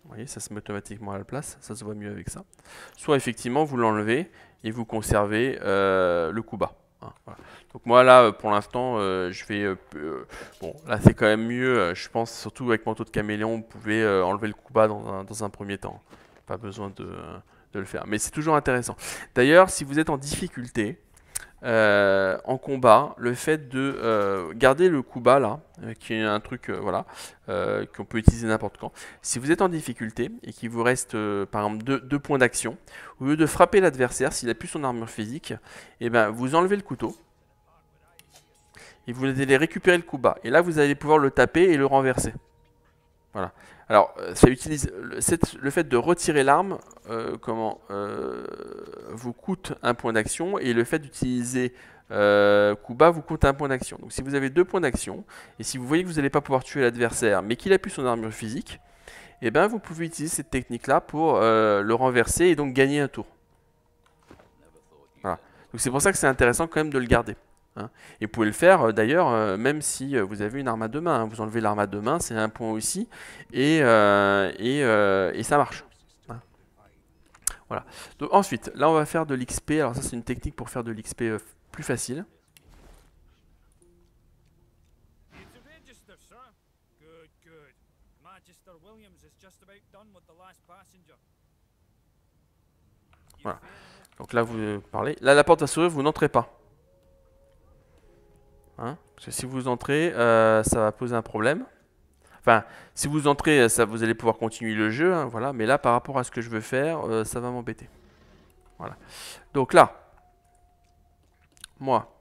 Speaker 1: Vous voyez, ça se met automatiquement à la place. Ça se voit mieux avec ça. Soit, effectivement, vous l'enlevez et vous conservez le coup bas. Hein, voilà. Donc moi là pour l'instant je vais bon là c'est quand même mieux je pense surtout avec manteau de caméléon vous pouvez enlever le coup bas dans un premier temps, pas besoin de le faire, mais c'est toujours intéressant. D'ailleurs si vous êtes en difficulté en combat, le fait de garder le coup bas là, qui est un truc voilà, qu'on peut utiliser n'importe quand. Si vous êtes en difficulté et qu'il vous reste par exemple deux points d'action, au lieu de frapper l'adversaire s'il a plus son armure physique, et ben vous enlevez le couteau et vous allez récupérer le coup bas. Et là vous allez pouvoir le taper et le renverser. Voilà. Alors, ça utilise le fait de retirer l'arme, vous coûte un point d'action, et le fait d'utiliser coup bas vous coûte un point d'action. Donc, si vous avez 2 points d'action, et si vous voyez que vous n'allez pas pouvoir tuer l'adversaire, mais qu'il a plus son armure physique, et ben vous pouvez utiliser cette technique-là pour le renverser et donc gagner un tour. Voilà. Donc, c'est pour ça que c'est intéressant quand même de le garder. Hein. Et vous pouvez le faire d'ailleurs même si vous avez une arme à deux mains. Hein. Vous enlevez l'arme à deux mains, c'est un point aussi, et ça marche. Hein. Voilà. Donc ensuite, là on va faire de l'XP. Alors ça c'est une technique pour faire de l'XP plus facile. Voilà. Donc là, vous parlez. Là, la porte va s'ouvrir, vous n'entrez pas. Hein? Parce que si vous entrez, ça va poser un problème. Enfin, si vous entrez, ça, vous allez pouvoir continuer le jeu, hein, voilà. Mais là, par rapport à ce que je veux faire, ça va m'embêter. Voilà. Donc là, moi,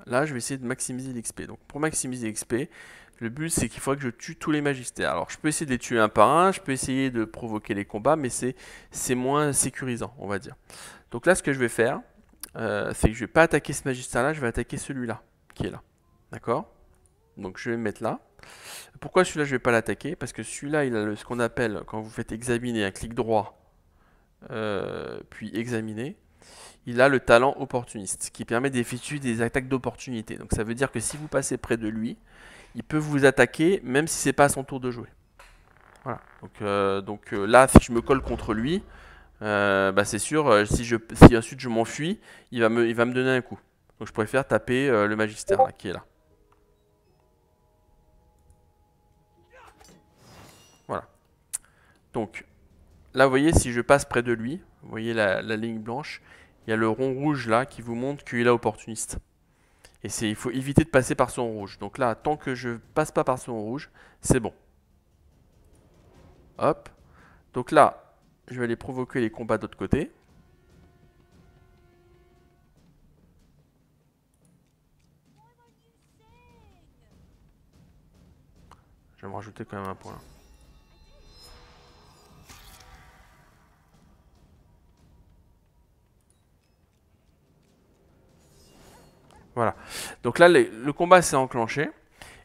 Speaker 1: là, je vais essayer de maximiser l'XP. Donc pour maximiser l'XP, le but c'est qu'il faudrait que je tue tous les magistères. Alors je peux essayer de les tuer un par un, je peux essayer de provoquer les combats, mais c'est moins sécurisant, on va dire. Donc là, ce que je vais faire, c'est que je vais pas attaquer ce magistère-là, je vais attaquer celui-là, qui est là. D'accord? Donc je vais me mettre là. Pourquoi celui-là je vais pas l'attaquer? Parce que celui-là, il a ce qu'on appelle, quand vous faites examiner, un clic droit, puis examiner, il a le talent opportuniste, qui permet d'effectuer des attaques d'opportunité. Donc ça veut dire que si vous passez près de lui, il peut vous attaquer, même si c'est pas à son tour de jouer. Voilà. Donc là, si je me colle contre lui, bah c'est sûr, si ensuite je m'enfuis, il va me donner un coup. Donc je préfère taper le magistère là, qui est là. Voilà. Donc là, vous voyez, si je passe près de lui, vous voyez la ligne blanche, il y a le rond rouge là qui vous montre qu'il est opportuniste. Et il faut éviter de passer par son rouge. Donc là, tant que je passe pas par son rouge, c'est bon. Hop. Donc là, je vais aller provoquer les combats de l'autre côté. Je vais me rajouter quand même un point. Voilà. Donc là, le combat s'est enclenché.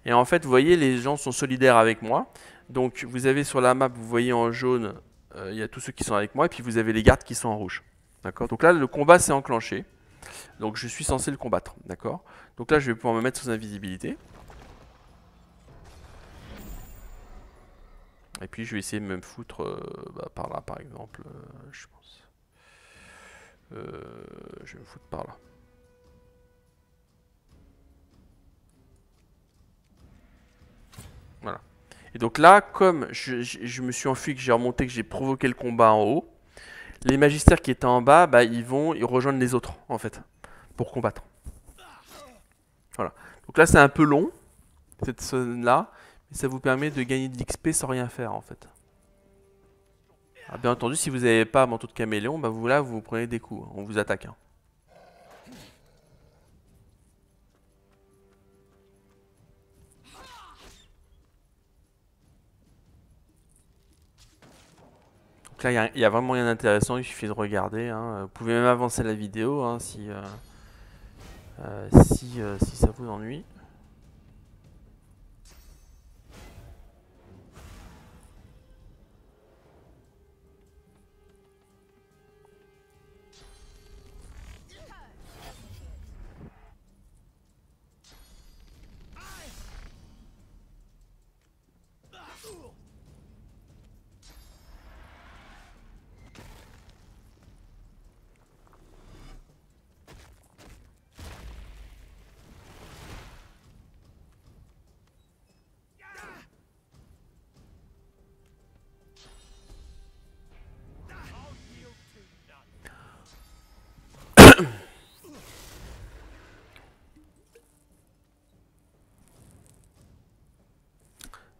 Speaker 1: Et en fait, vous voyez, les gens sont solidaires avec moi. Donc vous avez sur la map, vous voyez en jaune, il y a tous ceux qui sont avec moi. Et puis vous avez les gardes qui sont en rouge. D'accord. Donc là, le combat s'est enclenché. Donc je suis censé le combattre. D'accord. Donc là, je vais pouvoir me mettre sous invisibilité. Et puis je vais essayer de me foutre par là, par exemple. Je pense. Je vais me foutre par là. Voilà. Et donc là, comme je me suis enfui, que j'ai remonté, que j'ai provoqué le combat en haut, les magistères qui étaient en bas, bah, ils rejoignent les autres, en fait, pour combattre. Voilà. Donc là, c'est un peu long, cette zone-là, mais ça vous permet de gagner de l'XP sans rien faire, en fait. Ah, bien entendu, si vous n'avez pas manteau de caméléon, bah vous, là, vous prenez des coups, on vous attaque. Hein. Donc là, il y a vraiment rien d'intéressant, il suffit de regarder. Hein. Vous pouvez même avancer la vidéo hein, si ça vous ennuie.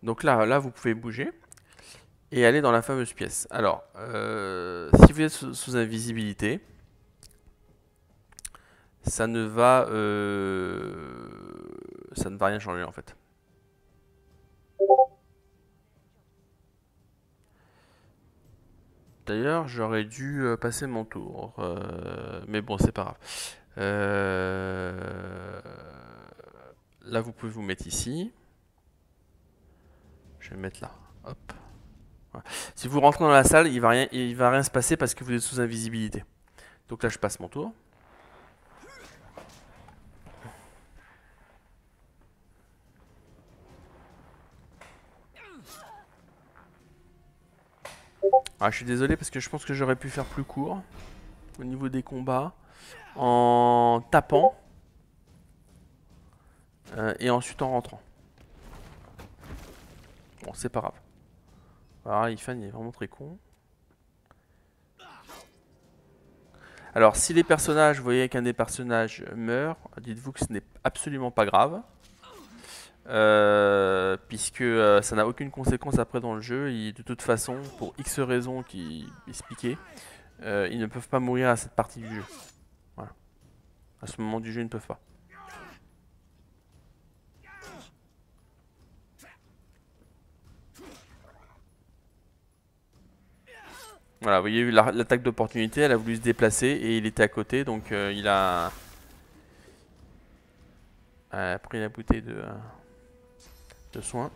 Speaker 1: Donc là, vous pouvez bouger et aller dans la fameuse pièce. Alors, si vous êtes sous invisibilité, ça ne va rien changer en fait. D'ailleurs, j'aurais dû passer mon tour, mais bon, c'est pas grave. Là, vous pouvez vous mettre ici. Je vais me mettre là. Hop. Voilà. Si vous rentrez dans la salle, il va rien se passer parce que vous êtes sous invisibilité. Donc là, je passe mon tour. Ah, je suis désolé parce que je pense que j'aurais pu faire plus court au niveau des combats en tapant et ensuite en rentrant. Bon, c'est pas grave. Alors, Ifan, il est vraiment très con. Alors, si les personnages, vous voyez qu'un des personnages meurt, dites-vous que ce n'est absolument pas grave. Puisque ça n'a aucune conséquence après dans le jeu. Et de toute façon, pour X raisons qui expliquées, ils ne peuvent pas mourir à cette partie du jeu. Voilà. À ce moment du jeu, ils ne peuvent pas. Voilà, vous voyez l'attaque d'opportunité, elle a voulu se déplacer et il était à côté, donc il a pris la bouteille de soin.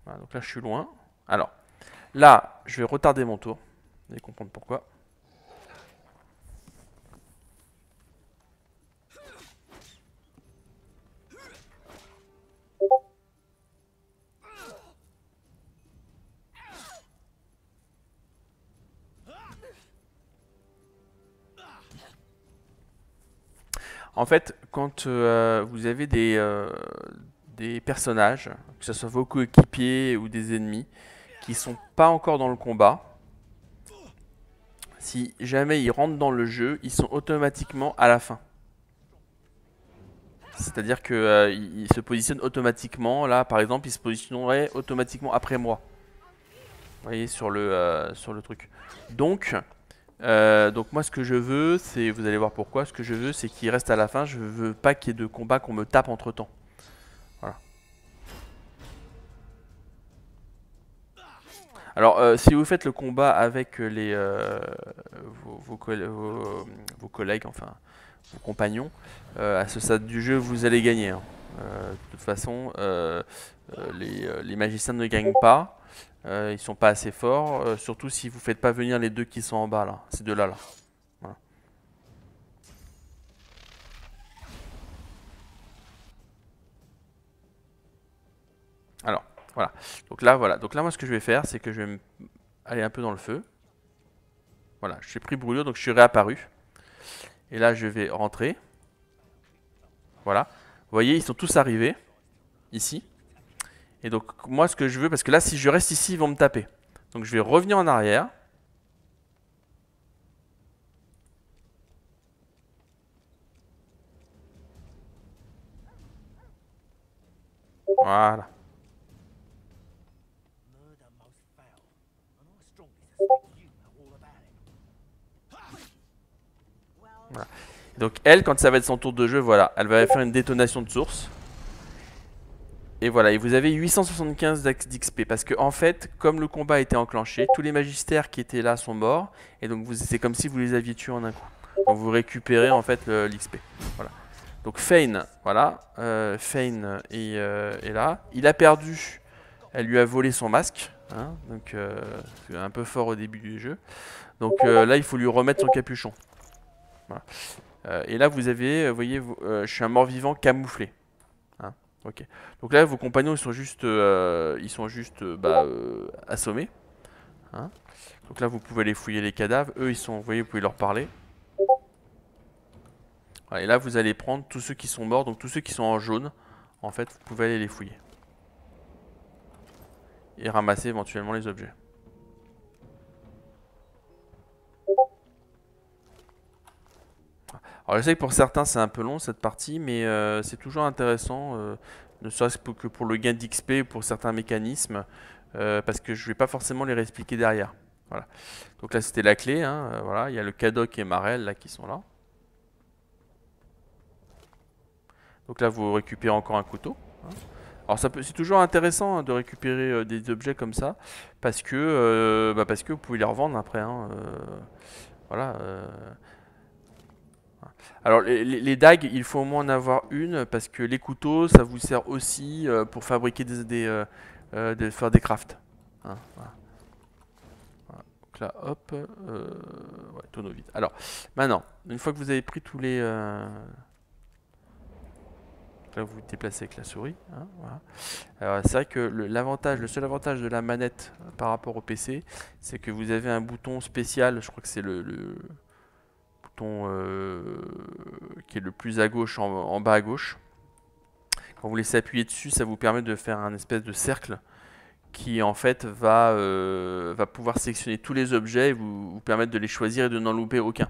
Speaker 1: Voilà, donc là je suis loin. Alors, là, je vais retarder mon tour. Vous allez comprendre pourquoi. En fait, quand vous avez des personnages, que ce soit vos coéquipiers ou des ennemis, qui sont pas encore dans le combat, si jamais ils rentrent dans le jeu, ils sont automatiquement à la fin. C'est-à-dire qu'ils se positionnent automatiquement. Là, par exemple, ils se positionneraient automatiquement après moi. Vous voyez, sur le truc. Donc moi, ce que je veux, c'est... Vous allez voir pourquoi. Ce que je veux, c'est qu'ils restent à la fin. Je veux pas qu'il y ait de combat qu'on me tape entre-temps. Voilà. Alors, si vous faites le combat avec vos collègues, enfin, vos compagnons, à ce stade du jeu, vous allez gagner. Hein. De toute façon, les magiciens ne gagnent pas. Ils sont pas assez forts. Surtout si vous faites pas venir les deux qui sont en bas, là. Ces deux-là, là. Voilà. Alors, voilà. Voilà. Donc là, moi, ce que je vais faire, c'est que je vais aller un peu dans le feu. Voilà, j'ai pris brûlure, donc je suis réapparu. Et là, je vais rentrer. Voilà. Vous voyez, ils sont tous arrivés. Ici. Et donc, moi, ce que je veux, parce que là, si je reste ici, ils vont me taper. Donc, je vais revenir en arrière. Voilà. Voilà. Donc, elle, quand ça va être son tour de jeu, voilà, elle va faire une détonation de source. Et voilà, et vous avez 875 d'XP. Parce que, en fait, comme le combat a été enclenché, tous les magistères qui étaient là sont morts. Et donc, c'est comme si vous les aviez tués en un coup. Donc, vous récupérez, en fait, l'XP. Voilà. Donc, Fane, voilà. Fane est là. Il a perdu. Elle lui a volé son masque. Hein, donc, c'est un peu fort au début du jeu. Donc, là, il faut lui remettre son capuchon. Voilà. Et là, vous avez, vous voyez, je suis un mort-vivant camouflé. Hein, ok. Donc là, vos compagnons, ils sont juste assommés. Hein. Donc là, vous pouvez aller fouiller les cadavres. Eux, ils sont, vous voyez, vous pouvez leur parler. Voilà, et là, vous allez prendre tous ceux qui sont morts, donc tous ceux qui sont en jaune. En fait, vous pouvez aller les fouiller. Et ramasser éventuellement les objets. Alors je sais que pour certains c'est un peu long cette partie, mais c'est toujours intéressant, ne serait-ce que pour le gain d'XP, pour certains mécanismes, parce que je vais pas forcément les réexpliquer derrière. Voilà. Donc là c'était la clé, hein, voilà, il y a le Cadoc et Marel là qui sont là. Donc là vous récupérez encore un couteau. Hein. Alors c'est toujours intéressant hein, de récupérer des objets comme ça, parce que vous pouvez les revendre après. Hein, voilà. Alors les dagues, il faut au moins en avoir une parce que les couteaux, ça vous sert aussi pour fabriquer de faire des crafts. Hein, voilà. Voilà. Donc là, hop, ouais, tonneau vide. Alors maintenant, une fois que vous avez pris tous les, là vous vous déplacez avec la souris. Hein, voilà. Alors c'est vrai que le seul avantage de la manette par rapport au PC, c'est que vous avez un bouton spécial. Je crois que c'est le bouton qui est le plus à gauche, en bas à gauche. Quand vous laissez appuyer dessus, ça vous permet de faire un espèce de cercle qui en fait va pouvoir sélectionner tous les objets et vous permettre de les choisir et de n'en louper aucun.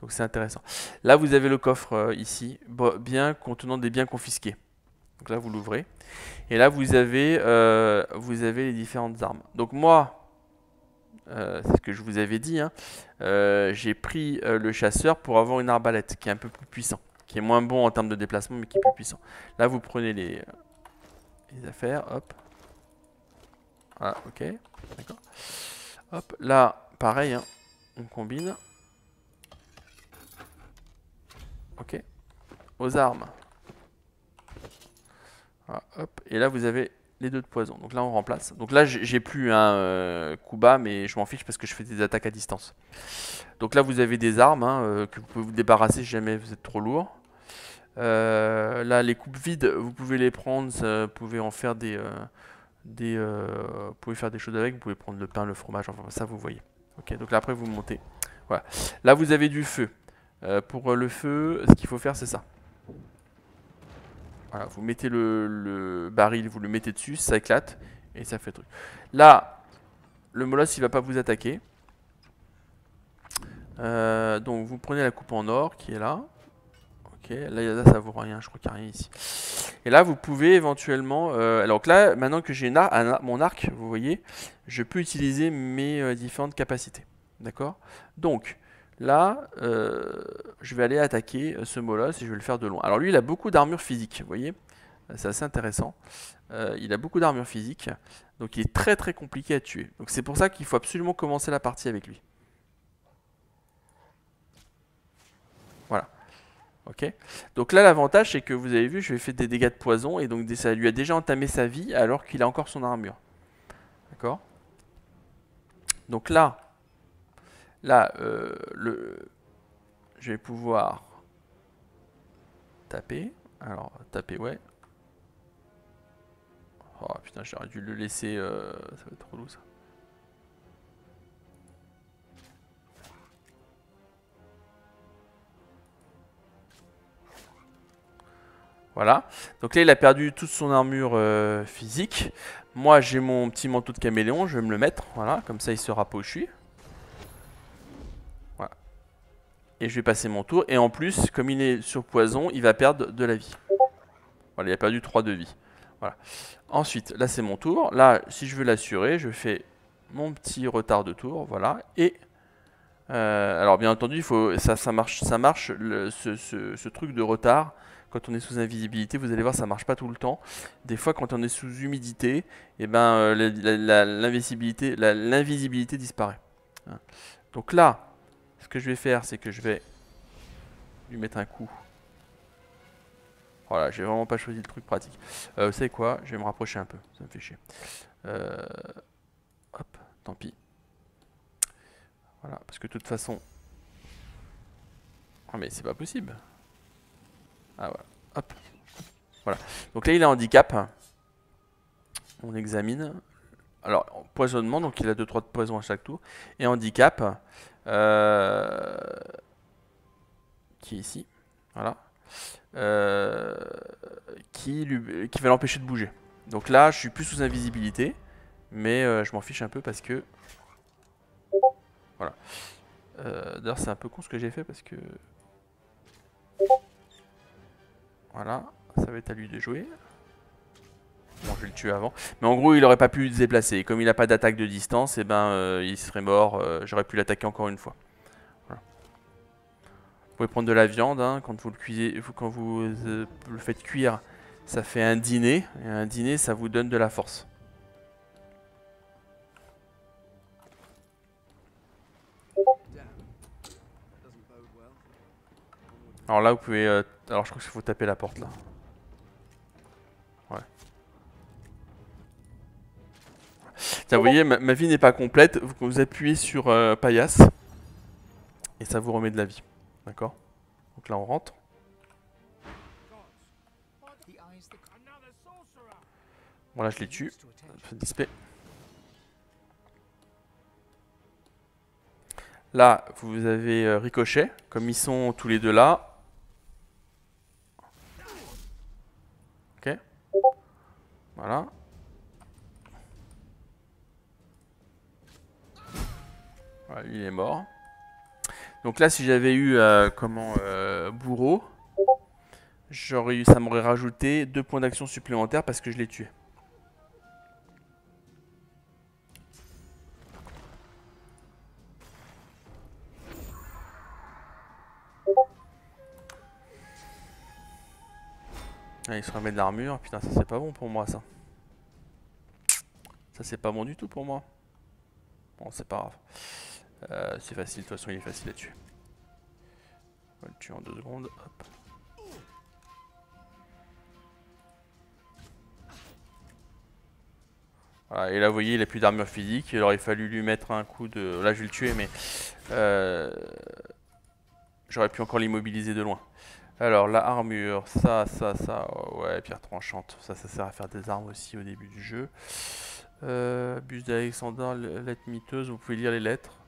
Speaker 1: Donc c'est intéressant. Là vous avez le coffre ici, bien contenant des biens confisqués. Donc là vous l'ouvrez. Et là vous avez les différentes armes. Donc moi, c'est ce que je vous avais dit, hein, j'ai pris le chasseur pour avoir une arbalète qui est un peu plus puissant, qui est moins bon en termes de déplacement mais qui est plus puissant. Là vous prenez les affaires, hop. Ah, ok, d'accord. Hop, là, pareil, hein, on combine. Ok, aux armes. Voilà, hop, et là vous avez les 2 de poison. Donc là on remplace. Donc là j'ai plus un coup bas, mais je m'en fiche parce que je fais des attaques à distance. Donc là vous avez des armes hein, que vous pouvez vous débarrasser si jamais vous êtes trop lourd. Là les coupes vides, vous pouvez les prendre, vous pouvez en faire vous pouvez faire des choses avec, vous pouvez prendre le pain, le fromage, enfin ça vous voyez. Ok, donc là après vous montez. Voilà. Là vous avez du feu. Pour le feu, ce qu'il faut faire c'est ça. Voilà, vous mettez le baril, vous le mettez dessus, ça éclate et ça fait le truc. Là, le molosse il va pas vous attaquer. Donc vous prenez la coupe en or qui est là. Ok, là ça vaut rien, je crois qu'il n'y a rien ici. Et là vous pouvez éventuellement... alors que là, maintenant que j'ai mon arc, vous voyez, je peux utiliser mes différentes capacités. D'accord? Donc là, je vais aller attaquer ce molosse et je vais le faire de loin. Alors lui il a beaucoup d'armure physique, vous voyez? C'est assez intéressant. Il a beaucoup d'armure physique, donc il est très très compliqué à tuer. Donc c'est pour ça qu'il faut absolument commencer la partie avec lui. Voilà. Ok. Donc là l'avantage c'est que vous avez vu, je lui ai fait des dégâts de poison et donc ça lui a déjà entamé sa vie alors qu'il a encore son armure. D'accord. Donc là, je vais pouvoir taper. Alors taper ouais. Oh putain, j'aurais dû le laisser, ça va être relou ça. Voilà. Donc là, il a perdu toute son armure physique. Moi, j'ai mon petit manteau de caméléon, je vais me le mettre. Voilà, comme ça, il saura pas où je suis. Voilà. Et je vais passer mon tour. Et en plus, comme il est sur poison, il va perdre de la vie. Voilà, il a perdu 3 de vie. Voilà. Ensuite, là, c'est mon tour. Là, si je veux l'assurer, je fais mon petit retard de tour. Voilà. Et... alors, bien entendu, ça marche ce truc de retard. Quand on est sous invisibilité, vous allez voir, ça marche pas tout le temps. Des fois, quand on est sous humidité, et ben, l'invisibilité disparaît. Hein. Donc là, ce que je vais faire, c'est que je vais lui mettre un coup. Voilà, j'ai vraiment pas choisi le truc pratique. Vous savez quoi? Je vais me rapprocher un peu, ça me fait chier. Hop, tant pis. Voilà, parce que de toute façon... Ah mais c'est pas possible. Ah voilà, hop. Voilà. Donc là il a handicap. On examine. Alors, poisonnement, donc il a 2-3 de poison à chaque tour. Et handicap, qui est ici. Voilà. Qui va l'empêcher de bouger. Donc là, je suis plus sous invisibilité. Mais je m'en fiche un peu parce que... Voilà. D'ailleurs, c'est un peu con ce que j'ai fait parce que... Voilà. Ça va être à lui de jouer. Bon, je vais le tuer avant. Mais en gros, il aurait pas pu se déplacer. Et comme il n'a pas d'attaque de distance, et ben, il serait mort. J'aurais pu l'attaquer encore une fois. Voilà. Vous pouvez prendre de la viande. Hein, quand vous le cuisez, quand vous le faites cuire, ça fait un dîner. Et un dîner, ça vous donne de la force. Alors là, vous pouvez... alors, je crois qu'il faut taper la porte, là. Ouais. Tiens, vous voyez, ma vie n'est pas complète. Vous appuyez sur paillasse. Et ça vous remet de la vie. D'accord? Donc là, on rentre. Bon, là, je les tue. Display. Là, vous avez Ricochet. Comme ils sont tous les deux là. Ok. Voilà. Voilà, lui il est mort. Donc là, si j'avais eu bourreau, ça m'aurait rajouté 2 points d'action supplémentaires parce que je l'ai tué. Ah, il se remet de l'armure. Putain, ça c'est pas bon pour moi ça. Ça c'est pas bon du tout pour moi. Bon, c'est pas grave. C'est facile, de toute façon il est facile à tuer. On va le tuer en 2 secondes. Hop. Voilà, et là vous voyez il a plus d'armure physique. Il aurait fallu lui mettre un coup de... Là je vais le tuer mais... J'aurais pu encore l'immobiliser de loin. Alors la armure, ça, ouais, pierre tranchante. Ça sert à faire des armes aussi au début du jeu. Buste d'Alexander, lettre miteuse, vous pouvez lire les lettres.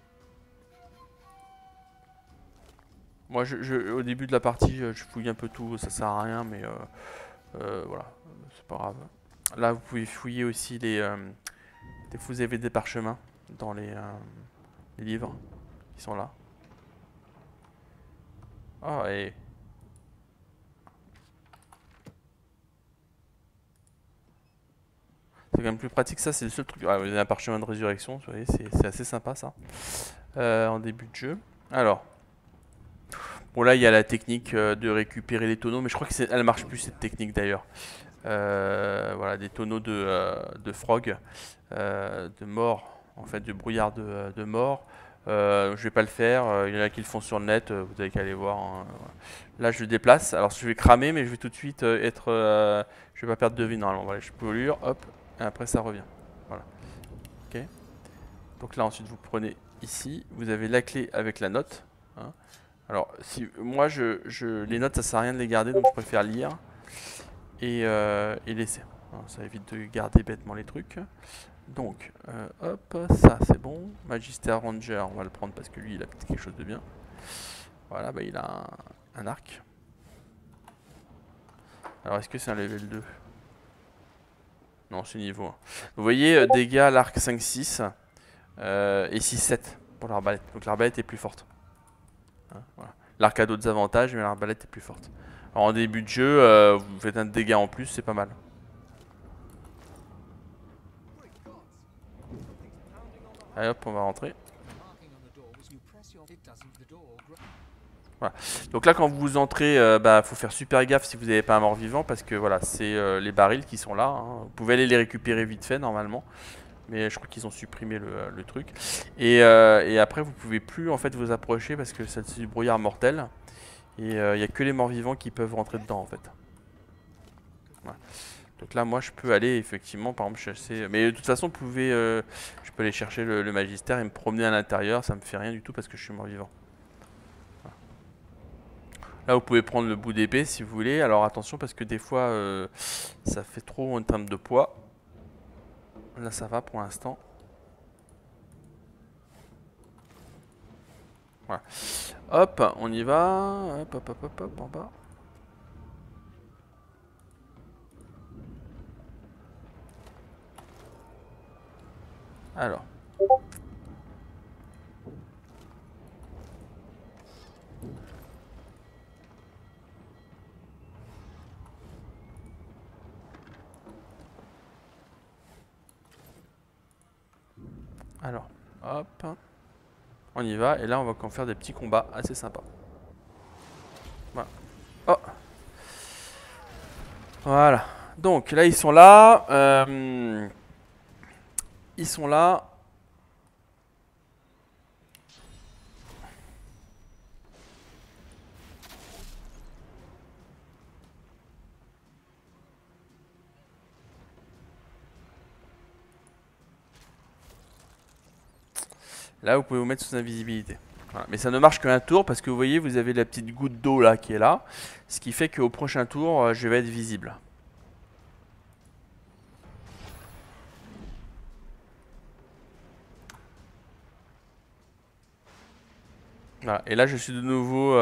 Speaker 1: Moi, au début de la partie, je fouille un peu tout, ça sert à rien, mais voilà, c'est pas grave. Là, vous pouvez fouiller aussi vous avez des parchemins dans les livres qui sont là. Ah, et... C'est quand même plus pratique, ça, c'est le seul truc. Ah, vous avez un parchemin de résurrection, vous voyez, c'est assez sympa ça. En début de jeu. Alors. Bon, là, il y a la technique de récupérer les tonneaux, mais je crois qu'elle marche plus cette technique d'ailleurs. Voilà, des tonneaux de frog, de mort, en fait, de brouillard de mort. Je vais pas le faire, il y en a qui le font sur le net, vous avez qu'à aller voir. Hein, voilà. Là, je le déplace, alors je vais cramer, mais je vais tout de suite je vais pas perdre de vie normalement. Voilà, je pollure, hop, et après ça revient. Voilà. Ok. Donc là, ensuite, vous prenez ici, vous avez la clé avec la note. Hein. Alors, si moi, les notes, ça sert à rien de les garder, donc je préfère lire et laisser. Alors, ça évite de garder bêtement les trucs. Donc, hop, ça c'est bon. Magister Ranger, on va le prendre parce que lui, il a peut-être quelque chose de bien. Voilà, bah il a un arc. Alors, est-ce que c'est un level 2? Non, c'est niveau 1. Vous voyez, dégâts à l'arc 5-6 et 6-7 pour l'arbalète. Donc l'arbalète est plus forte. Hein, voilà. L'arc a d'autres avantages, mais l'arbalète est plus forte. Alors, en début de jeu, vous faites un dégât en plus, c'est pas mal. Allez hop, on va rentrer. Voilà. Donc là, quand vous entrez, faut faire super gaffe si vous n'avez pas un mort-vivant parce que voilà, c'est les barils qui sont là. Hein. Vous pouvez aller les récupérer vite fait normalement, mais je crois qu'ils ont supprimé le truc. Et après, vous pouvez plus en fait vous approcher parce que c'est du brouillard mortel. Et il n'y a que les morts-vivants qui peuvent rentrer dedans en fait. Voilà. Donc là, moi, je peux aller effectivement, par exemple, chasser. Mais de toute façon, je peux aller chercher le magistère et me promener à l'intérieur. Ça me fait rien du tout parce que je suis mort-vivant. Voilà. Là, vous pouvez prendre le bout d'épée si vous voulez. Alors attention parce que des fois, ça fait trop en termes de poids. Là, ça va pour l'instant. Voilà. Hop, on y va. Hop, hop, hop, hop, hop, en bas. Alors. Alors, hop. On y va. Et là, on va faire des petits combats assez sympas. Voilà. Oh. Voilà. Donc là, ils sont là. Ils sont là. Là, vous pouvez vous mettre sous invisibilité. Voilà. Mais ça ne marche qu'un tour parce que vous voyez, vous avez la petite goutte d'eau là qui est là. Ce qui fait qu'au prochain tour, je vais être visible. Voilà. Et là, je suis de nouveau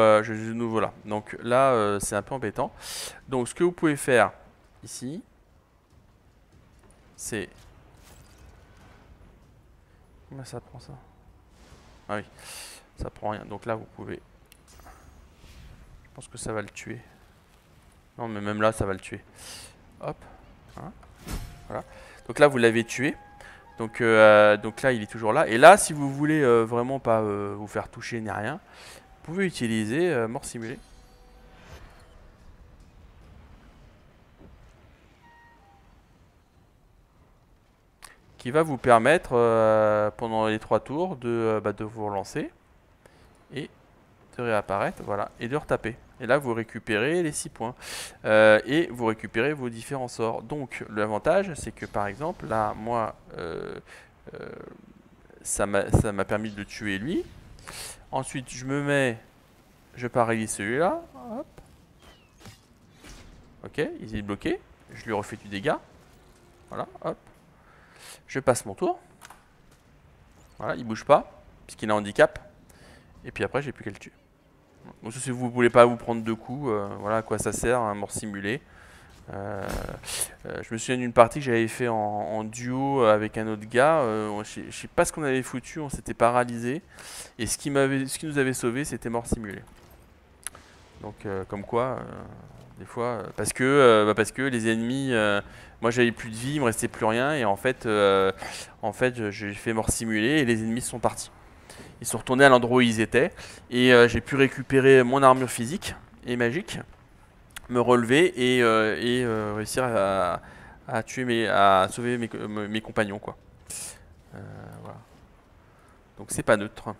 Speaker 1: là. Donc là, c'est un peu embêtant. Donc, ce que vous pouvez faire ici, c'est... Comment ça prend ça? Ah oui, ça prend rien. Donc là, vous pouvez... Je pense que ça va le tuer. Non, mais même là, ça va le tuer. Hop. Hein, voilà. Donc là, vous l'avez tué. Donc là, il est toujours là. Et là, si vous voulez vraiment pas vous faire toucher ni rien, vous pouvez utiliser mort simulée. Qui va vous permettre pendant les 3 tours de vous relancer et de réapparaître, voilà, et de retaper. Et là, vous récupérez les 6 points et vous récupérez vos différents sorts. Donc, l'avantage, c'est que par exemple, là, moi, ça m'a permis de tuer lui. Ensuite, je paralyse celui-là. Hop. Ok, il est bloqué. Je lui refais du dégât. Voilà, hop. Je passe mon tour. Voilà, il bouge pas, puisqu'il a un handicap. Et puis après, j'ai plus qu'à le tuer. Donc si vous ne voulez pas vous prendre 2 coups, voilà à quoi ça sert, un mort simulé. Je me souviens d'une partie que j'avais fait en duo avec un autre gars. Je sais pas ce qu'on avait foutu, on s'était paralysé. Et ce qui nous avait sauvé, c'était mort simulé. Donc comme quoi, des fois, parce que les ennemis, moi j'avais plus de vie, il me restait plus rien, et en fait j'ai fait mort simulé et les ennemis sont partis. Ils sont retournés à l'endroit où ils étaient, et j'ai pu récupérer mon armure physique et magique, me relever et réussir à sauver mes compagnons, quoi. Voilà. Donc c'est pas neutre.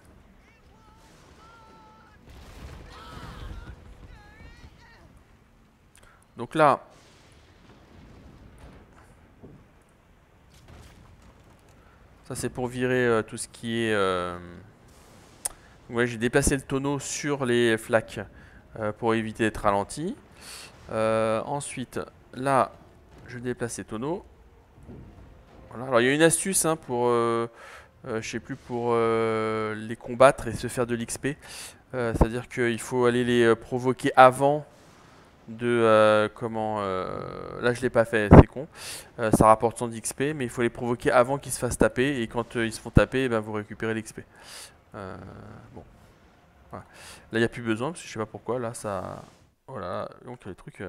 Speaker 1: Donc là, ça c'est pour virer tout ce qui est... Ouais, j'ai déplacé le tonneau sur les flaques pour éviter d'être ralenti. Ensuite, là, je déplace les tonneaux. Voilà. Alors il y a une astuce hein, pour, je sais plus, pour les combattre et se faire de l'XP. C'est-à-dire qu'il faut aller les provoquer avant de là je l'ai pas fait, c'est con. Ça rapporte 100 d'XP, mais il faut les provoquer avant qu'ils se fassent taper, et quand ils se font taper, ben, vous récupérez l'XP. Bon, voilà. Là il n'y a plus besoin parce que je sais pas pourquoi. Là ça, voilà, donc les trucs.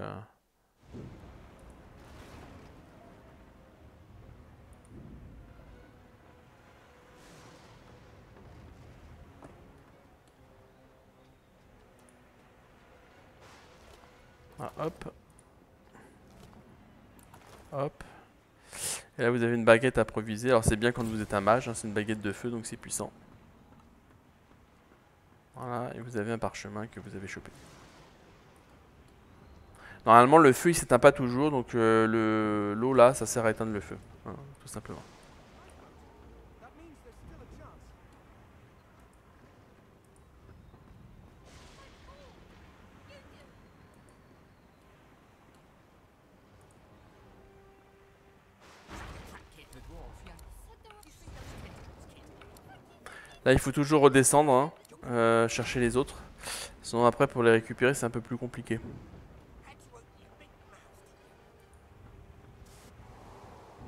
Speaker 1: Ah, hop, hop. Et là vous avez une baguette improvisée. Alors c'est bien quand vous êtes un mage, hein, c'est une baguette de feu donc c'est puissant. Voilà, et vous avez un parchemin que vous avez chopé. Normalement le feu il s'éteint pas toujours, donc l'eau là ça sert à éteindre le feu, hein, tout simplement. Là il faut toujours redescendre, hein, chercher les autres. Sinon après pour les récupérer c'est un peu plus compliqué.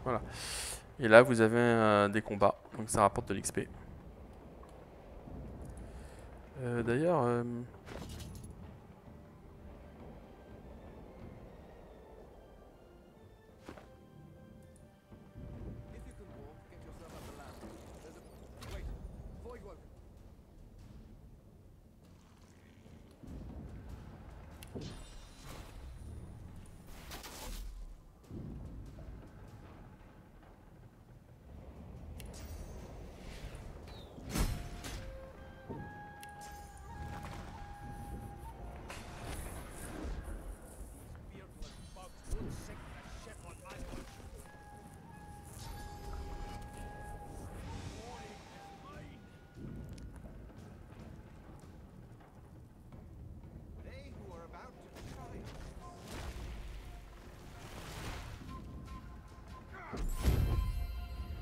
Speaker 1: Voilà. Et là vous avez des combats, donc ça rapporte de l'XP. D'ailleurs...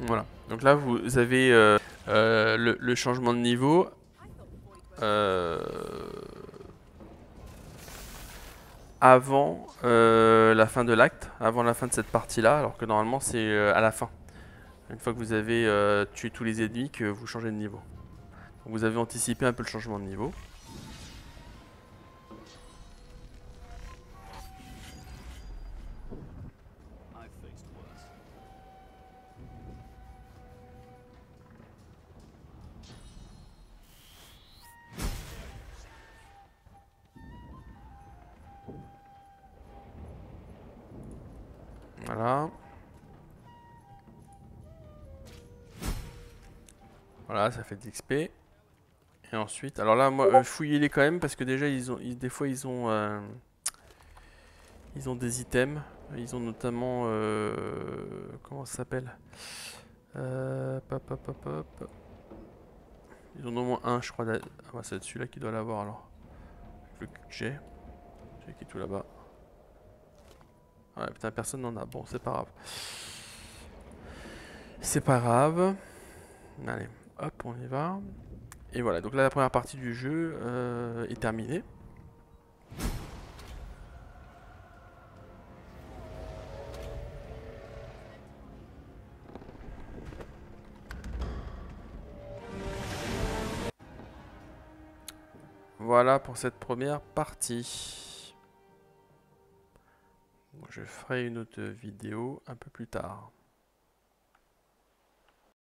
Speaker 1: Voilà, donc là vous avez le changement de niveau. Avant la fin de l'acte, avant la fin de cette partie-là, alors que normalement c'est à la fin. Une fois que vous avez tué tous les ennemis, que vous changez de niveau. Vous avez anticipé un peu le changement de niveau. Voilà. Voilà, ça fait de l'XP. Et ensuite, alors là, moi, fouillez-les quand même parce que déjà, des fois, ils ont des items. Ils ont notamment, comment ça s'appelle? Hop, hop, hop, hop. Ils en ont au moins un, je crois. Ah bah, c'est celui-là qui doit l'avoir alors. Le que j'ai. Celui qui est tout là-bas. Ouais, putain, personne n'en a. Bon, c'est pas grave. C'est pas grave. Allez, hop, on y va. Et voilà, donc là, la première partie du jeu est terminée. Voilà pour cette première partie. Bon, je ferai une autre vidéo un peu plus tard.